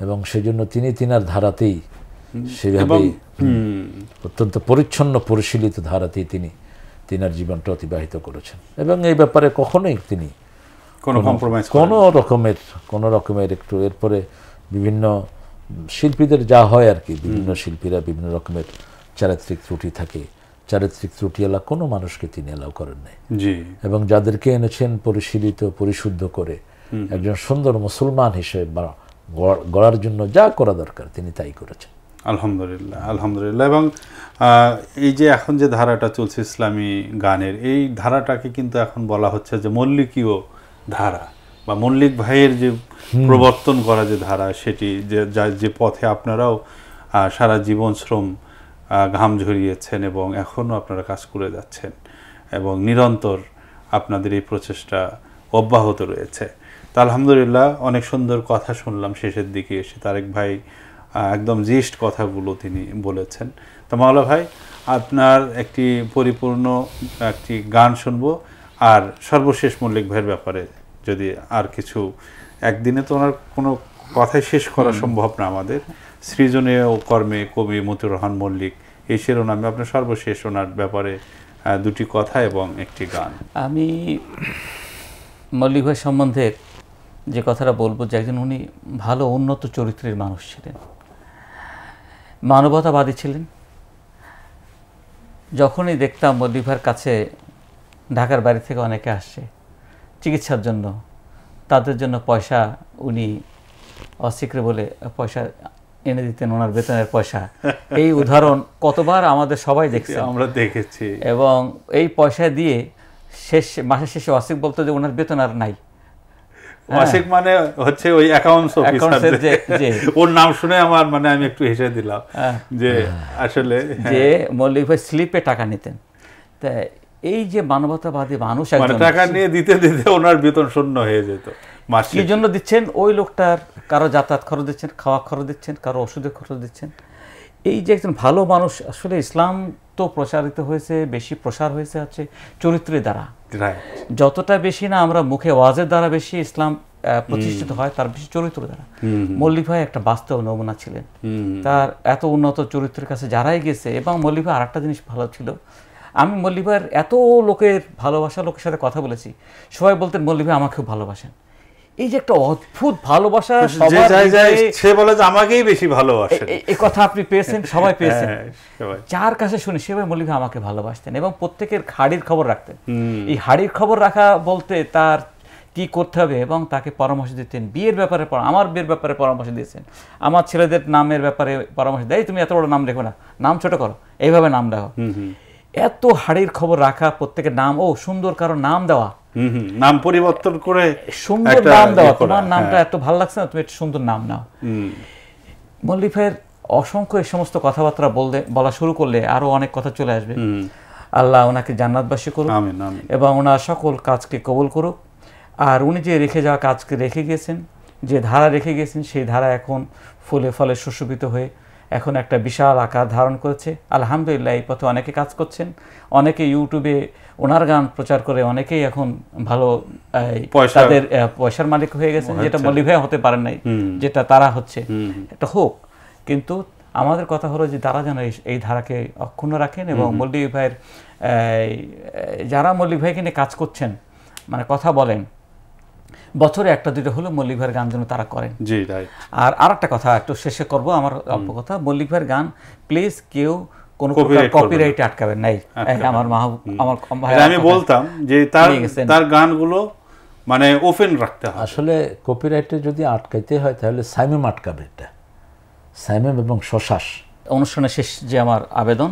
এবং সেই জন্য তিনি তিনার ধারাতেই সেভাবেই অত্যন্ত পরিচ্ছন্ন পরিশীলিত ধারাতেই তিনি তিনার জীবনটা অতিবাহিত করেছেন। এবং এই ব্যাপারে কখনোই তিনি কোনো রকমের একটু, এরপরে বিভিন্ন শিল্পীদের যা হয় আর কি, বিভিন্ন শিল্পীরা বিভিন্ন রকমের চারিত্রিক ত্রুটি থাকে, চারিত্রিক ত্রুটিওয়ালা কোনো মানুষকে তিনি এলাও করেন নাই। এবং যাদেরকে এনেছেন পরিশীলিত পরিশুদ্ধ করে একজন সুন্দর মুসলমান হিসেবে গড়ার জন্য যা করা দরকার তিনি তাই করেছেন। আলহামদুলিল্লাহ, আলহামদুলিল্লাহ। এবং এই যে এখন যে ধারাটা চলছে ইসলামী গানের, এই ধারাটাকে কিন্তু এখন বলা হচ্ছে যে মল্লিকীয় ধারা, বা মল্লিক ভাইয়ের যে প্রবর্তন করা যে ধারা, সেটি যে পথে আপনারাও সারা জীবন শ্রম ঘাম ঝরিয়েছেন এবং এখনও আপনারা কাজ করে যাচ্ছেন, এবং নিরন্তর আপনাদের এই প্রচেষ্টা অব্যাহত রয়েছে। তা আলহামদুলিল্লাহ, অনেক সুন্দর কথা শুনলাম শেষের দিকে এসে। তারেক ভাই একদম জিস্ট কথাগুলো তিনি বলেছেন। তো মাওলা ভাই, আপনার একটি পরিপূর্ণ একটি গান শুনবো, আর সর্বশেষ মল্লিক ভাইয়ের ব্যাপারে যদি আর কিছু, একদিনে তো ওনার কোনো কথাই শেষ করা সম্ভব না আমাদের। সৃজনীয় কর্মে কবি মতিউর রহমান মল্লিক, এই শিরোনামে আপনার সর্বশেষ ওনার ব্যাপারে দুটি কথা এবং একটি গান। আমি মল্লিক ভাই সম্বন্ধে যে কথাটা বলবো, যে একজন উনি ভালো উন্নত চরিত্রের মানুষ ছিলেন, মানবতাবাদী ছিলেন। যখনই দেখতাম মল্লিক ভাইয়ের কাছে ঢাকার বাড়ি থেকে অনেকে আসছে চিকিৎসার জন্য, তাদের জন্য পয়সা উনি অস্বীকার বলে পয়সা এনে দিতেন, ওনার বেতনের পয়সা। এই উদাহরণ কতবার আমাদের সবাই দেখছে, আমরা দেখেছি। এবং এই পয়সা দিয়ে মাসের শেষে অসিক বলতো যে ওনার বেতন আর নাই। অসিক মানে হচ্ছে ওই অ্যাকাউন্টস অফিসার, ওর নাম শুনে আমার মানে আমি একটু হেসে দিলাম যে আসলে যে মল্লিক ভাই স্লিপে টাকা নিতেন। তা এই যে মানবতাবাদী মানুষ, টাকা নিয়ে দিতে দিতে ওনার বেতন শূন্য হয়ে যেত। কি জন্য দিচ্ছেন? ওই লোকটার কারো যাতায়াত খরচ দিচ্ছেন, খাওয়া খরচ দিচ্ছেন, কারো ওষুধের খরচ দিচ্ছেন। এই যে একজন ভালো মানুষ, আসলে ইসলাম তো প্রচারিত হয়েছে, বেশি প্রসার হয়েছে হচ্ছে চরিত্রের দ্বারা। যতটা বেশি না আমরা মুখে ওয়াজের দ্বারা বেশি ইসলাম প্রতিষ্ঠিত হয়, তার বেশি চরিত্র দ্বারা। মল্লিক ভাই একটা বাস্তব নমুনা ছিলেন। তার এত উন্নত চরিত্রের কাছে যারাই গেছে, এবং মল্লিক ভাই আরেকটা জিনিস ভালো ছিল, আমি মল্লিক ভাইয়ের এত লোকের ভালোবাসা, লোকের সাথে কথা বলেছি, সবাই বলতেন মল্লিক ভাই আমাকে খুব ভালোবাসেন। এই যে একটা অদ্ভুত ভালোবাসা, সে বলে যে আমাকেই বেশি ভালোবাসেন, এই কথা আপনি পেয়েছেন, সবাই পেয়েছেন। যার কাছে শুনি সে ভাই মল্লিক ভাই আমাকে ভালোবাসতেন এবং প্রত্যেকের হাড়ির খবর রাখতেন। এই হাড়ির খবর রাখা বলতে তার কি করতে হবে এবং তাকে পরামর্শ দিতেন। বিয়ের ব্যাপারে, আমার বিয়ের ব্যাপারে পরামর্শ দিয়েছেন, আমার ছেলেদের নামের ব্যাপারে পরামর্শ দেয়, তুমি এত বড় নাম রেখো না, নাম ছোট করো, এইভাবে নাম দাও। এত হাড়ির খবর রাখা, প্রত্যেকের নাম সুন্দর, কারো নাম দেওয়া, নাম পরিবর্তন করে সুন্দর নাম দেওয়া, তোমার নামটা এত ভালো লাগছে না, তুমি একটু সুন্দর নাম নাও। মল্লিক ভাইয়ের অসংখ্য এই সমস্ত কথাবার্তা বলা শুরু করলে আরো অনেক কথা চলে আসবে। আল্লাহ ওনাকে জান্নাতবাসী করুক এবং ওনার সকল কাজকে কবুল করুক। আর উনি যে রেখে যাওয়া কাজকে রেখে গিয়েছেন, যে ধারা রেখে গিয়েছেন, সেই ধারা এখন ফুলে ফলে সুশোভিত হয়ে এখন একটা বিশাল আকার ধারণ করেছে। আলহামদুলিল্লাহ, এই পথে অনেকে কাজ করছেন, অনেকে ইউটিউবে ওনার গান প্রচার করে অনেকেই এখন ভালো তাদের পয়সার মালিক হয়ে গেছেন, যেটা মল্লিক ভাই হতে পারেন নাই, যেটা তারা হচ্ছে। এটা হোক, কিন্তু আমাদের কথা হলো যে তারা যেন এই ধারাকে অক্ষুণ্ণ রাখেন এবং মল্লিক ভাইয়ের যারা মল্লিক ভাইকে নিয়ে কাজ করছেন, মানে কথা বলেন, বছরে একটা দুটো হলো মল্লিক ভাইয়ের গান যেন তারা করেন। আর আরেকটা কথা একটু শেষে করব, আমার অল্প কথা। মল্লিক ভাইয়ের গান প্লিজ কেউ কোনো কপিরাইটে আটকাবেন নাই। আমার আমি বলতাম যে তার গানগুলো মানে ওপেন রাখতে হবে। আসলে কপিরাইটে যদি আটকাইতে হয় তাহলে সাইমেম আটকাবে, এটা সাইমেম এবং শশাস। অনুষ্ঠানের শেষ যে আমার আবেদন,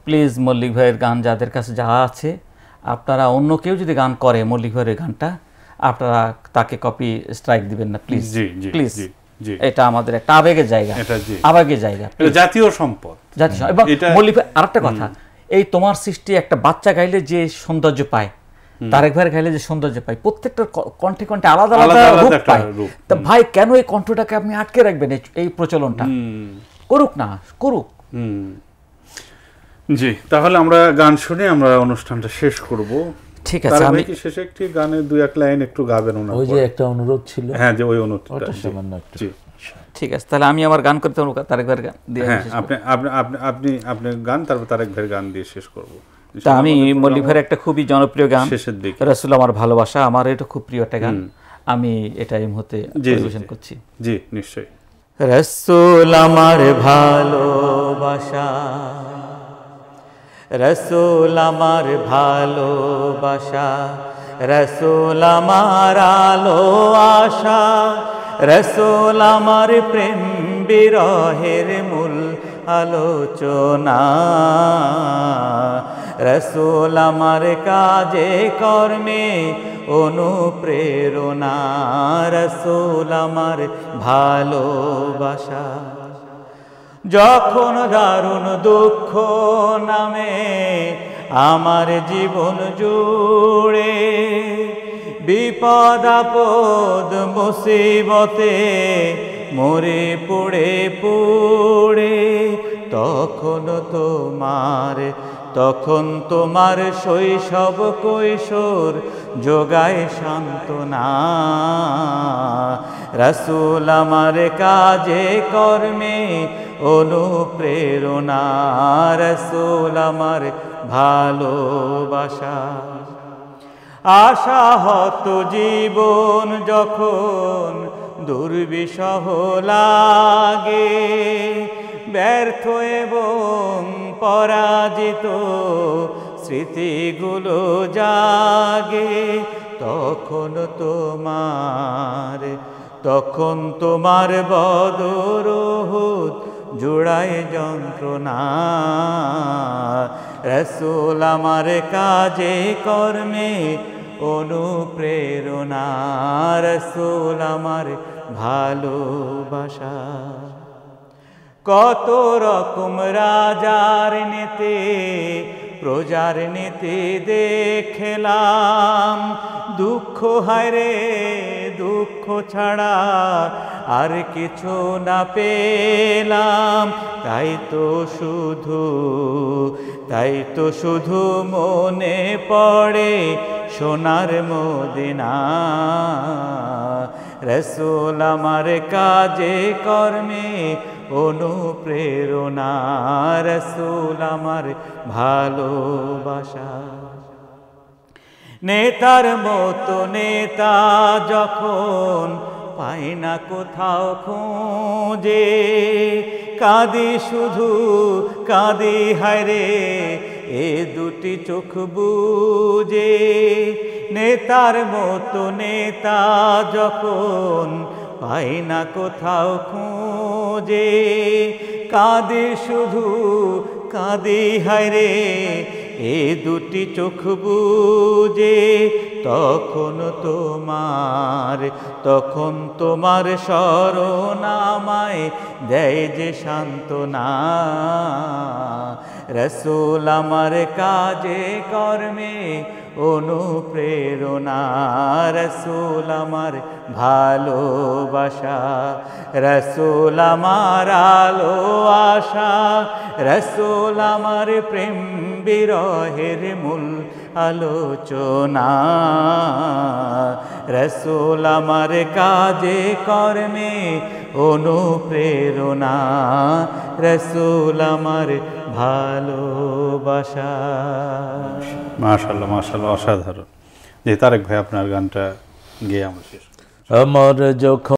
প্লিজ মল্লিক ভাইয়ের গান যাদের কাছে যা আছে, আপনারা অন্য কেউ যদি গান করে মল্লিক ভাইয়ের গানটা, আপনারা তাকে কপি স্ট্রাইক দিবেন না প্লিজ, প্লিজ। এটা আমাদের একটা আবেগের জায়গা, আবেগের জায়গা, জাতীয় সম্পদ, জাতীয়। এবং মল্লিক ভাই আরেকটা কথা, এই তোমার সৃষ্টি একটা বাচ্চা গাইলে যে সৌন্দর্য পায়, তারেক ভাইয়ের গাইলে যে সৌন্দর্য পায়, প্রত্যেকটা কণ্ঠে কণ্ঠে আলাদা আলাদা রূপ পায়। তা ভাই কেন এই কণ্ঠটাকে আপনি আটকে রাখবেন? এই প্রচলনটা করুক না, করুক। জি, তাহলে আমরা গান শুনে আমরা অনুষ্ঠানটা শেষ করব। ঠিক আছে, আমি শেষে একটি গানের দুই এক লাইন একটু গাবেন ওনার। ওই যে একটা অনুরোধ ছিল, হ্যাঁ, যে ওই অনুরোধটা সামান্য একটু। জি, ঠিক আছে, তাহলে আমি আমার গান করতে তারেক ভাইয়ের গান দিয়ে, হ্যাঁ, আপনি গান, তারপর তারেক ভাইয়ের গান দিয়ে শেষ করব। তা আমি মল্লিক ভাইয়ের একটা খুবই জনপ্রিয় গান, শেষের দিকে, রাসূল আমার ভালোবাসা, আমার এটা খুব প্রিয় একটা গান, আমি এটা এই মুহূর্তে পরিবেশন করছি। জি, নিশ্চয়ই। রাসূল আমার ভালোবাসা, রাসূল আমার ভালোবাসা, রাসূল আমার আলো আশা, রাসূল আমার প্রেম বিরহের মূল আলোচনা, রাসূল আমার কাজে কর্মে অনুপ্রেরণা, রাসূল আমার ভালোবাসা। যখন দারুণ দুঃখ নামে আমার জীবন জুড়ে, বিপদ আপদ মুসিবতে মরে পড়ে পড়ে, তখন তোমার শৈশব কৈশোর যোগায় সান্ত্বনা, রাসূল আমার কাজে কর্মে অনুপ্রেরণা, রাসূল আমার ভালোবাসা। আশাহত জীবন যখন দুর্বিষহ লাগে, ব্যর্থ এবং পরাজিত স্মৃতিগুলো জাগে, তখন তোমার বদর উহুদ জোড়ায় যন্ত্রণা, রাসূল আমার কাজে কর্মে অনুপ্রেরণা, রাসূল আমার ভালোবাসা। কত রকম রাজার নেতে প্রজার নেতে দেখলাম, দুঃখ হায়রে দুঃখ ছাড়া আর কিছু না পেলাম, তাই তো শুধু মনে পড়ে সোনার মদিনা, রসুল আমার কাজে কর্মে অনুপ্রেরণা, রসুল আমার ভালোবাসা। নেতার মতো নেতা যখন পাই না কোথাও খোঁজে, কাঁদি শুধু কাঁদি হায়রে এ দুটি চোখ বুজে। নেতার মতো নেতা যখন পাই না কোথাও খোঁজে, কাঁদি শুধু কাঁদি হায়রে এ দুটি চোখ বুজে। তখন তোমার স্মরণ আমায় দেয় যে সান্ত্বনা, রসুল আমার কাজে কর্মে অনুপ্রেরণা, রসুল আমার ভালোবাসা, রসুল আমার আলো আশা, রসুল আমার প্রেম বিরহের মূল আলোচনা, রসুল আমার কাজে কর্মে অনুপ্রেরণা, রসুল আমার ভালোবাসা। মাশাআল্লাহ মাশাআল্লাহ, অসাধারণ। যে তারেক ভাই আপনার গানটা গেয়ে আমরা শেষ করি। আমার যখন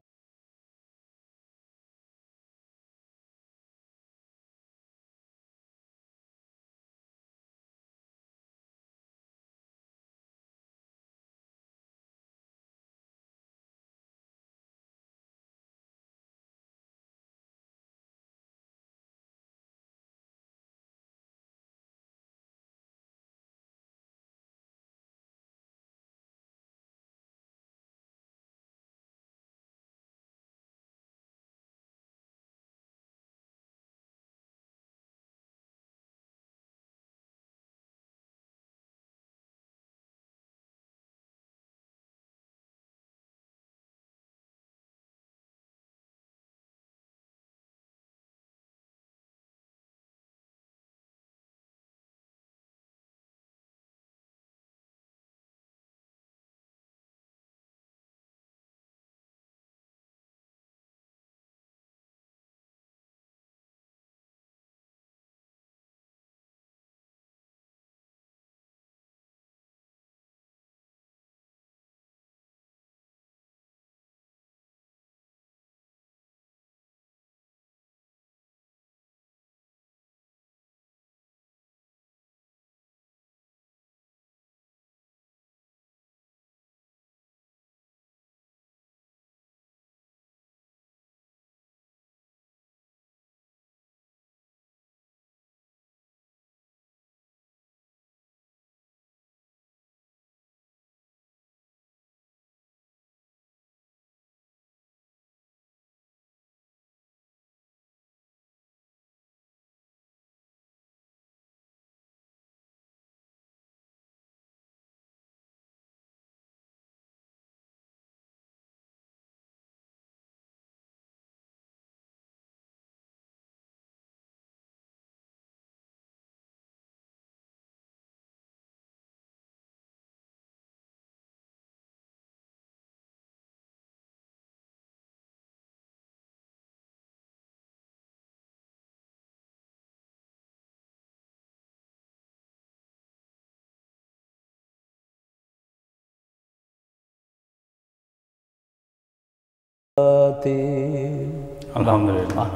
আলহামদুলিল্লাহ,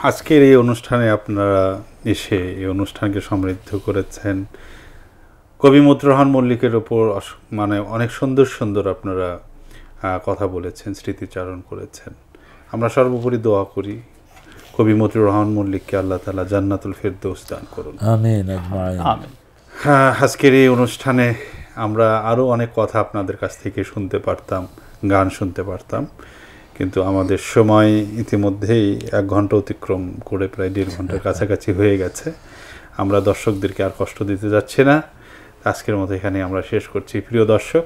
আজকের এই অনুষ্ঠানে আপনারা এসে এই অনুষ্ঠানকে সমৃদ্ধ করেছেন। কবি মতিউর রহমান মল্লিকের ওপর মানে অনেক সুন্দর সুন্দর আপনারা কথা বলেছেন, স্মৃতিচারণ করেছেন। আমরা সর্বোপরি দোয়া করি কবি মতিউর রহমান মল্লিককে আল্লাহ তাআলা জান্নাতুল ফেরদৌস দান করুন। আমিন আজমাইন। আজকের এই অনুষ্ঠানে আমরা আরও অনেক কথা আপনাদের কাছ থেকে শুনতে পারতাম, গান শুনতে পারতাম, কিন্তু আমাদের সময় ইতিমধ্যেই 1 ঘন্টা অতিক্রম করে প্রায় 1.5 ঘন্টার কাছাকাছি হয়ে গেছে। আমরা দর্শকদেরকে আর কষ্ট দিতে যাচ্ছি না। আজকের মতো এখানে আমরা শেষ করছি। প্রিয় দর্শক,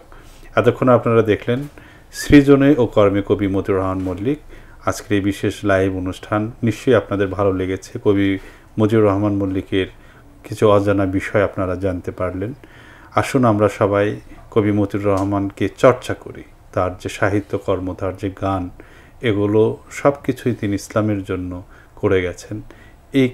এতক্ষণ আপনারা দেখলেন সৃজনে ও কর্মে কবি মতিউর রহমান মল্লিক। আজকের এই বিশেষ লাইভ অনুষ্ঠান নিশ্চয়ই আপনাদের ভালো লেগেছে। কবি মতিউর রহমান মল্লিকের কিছু অজানা বিষয় আপনারা জানতে পারলেন। আসুন আমরা সবাই কবি মতিউর রহমানকে চর্চা করি, তার যে সাহিত্যকর্ম, তার যে গান, এগুলো সব কিছুই তিনি ইসলামের জন্য করে গেছেন। এই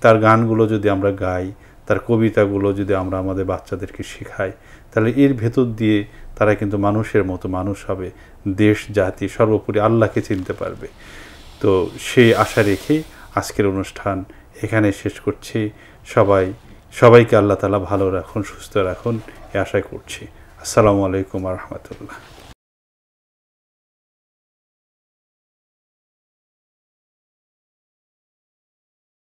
তার গানগুলো যদি আমরা গাই, তার কবিতাগুলো যদি আমরা আমাদের বাচ্চাদেরকে শেখাই, তাহলে এর ভেতর দিয়ে তারা কিন্তু মানুষের মতো মানুষ হবে, দেশ জাতি সর্বোপরি আল্লাহকে চিনতে পারবে। তো সেই আশা রেখে আজকের অনুষ্ঠান এখানে শেষ করছি। সবাইকে আল্লাহ তাআলা ভালো রাখুন, সুস্থ রাখুন, এ আশাই করছি। আসসালামু আলাইকুম ওয়া রাহমাতুল্লাহ।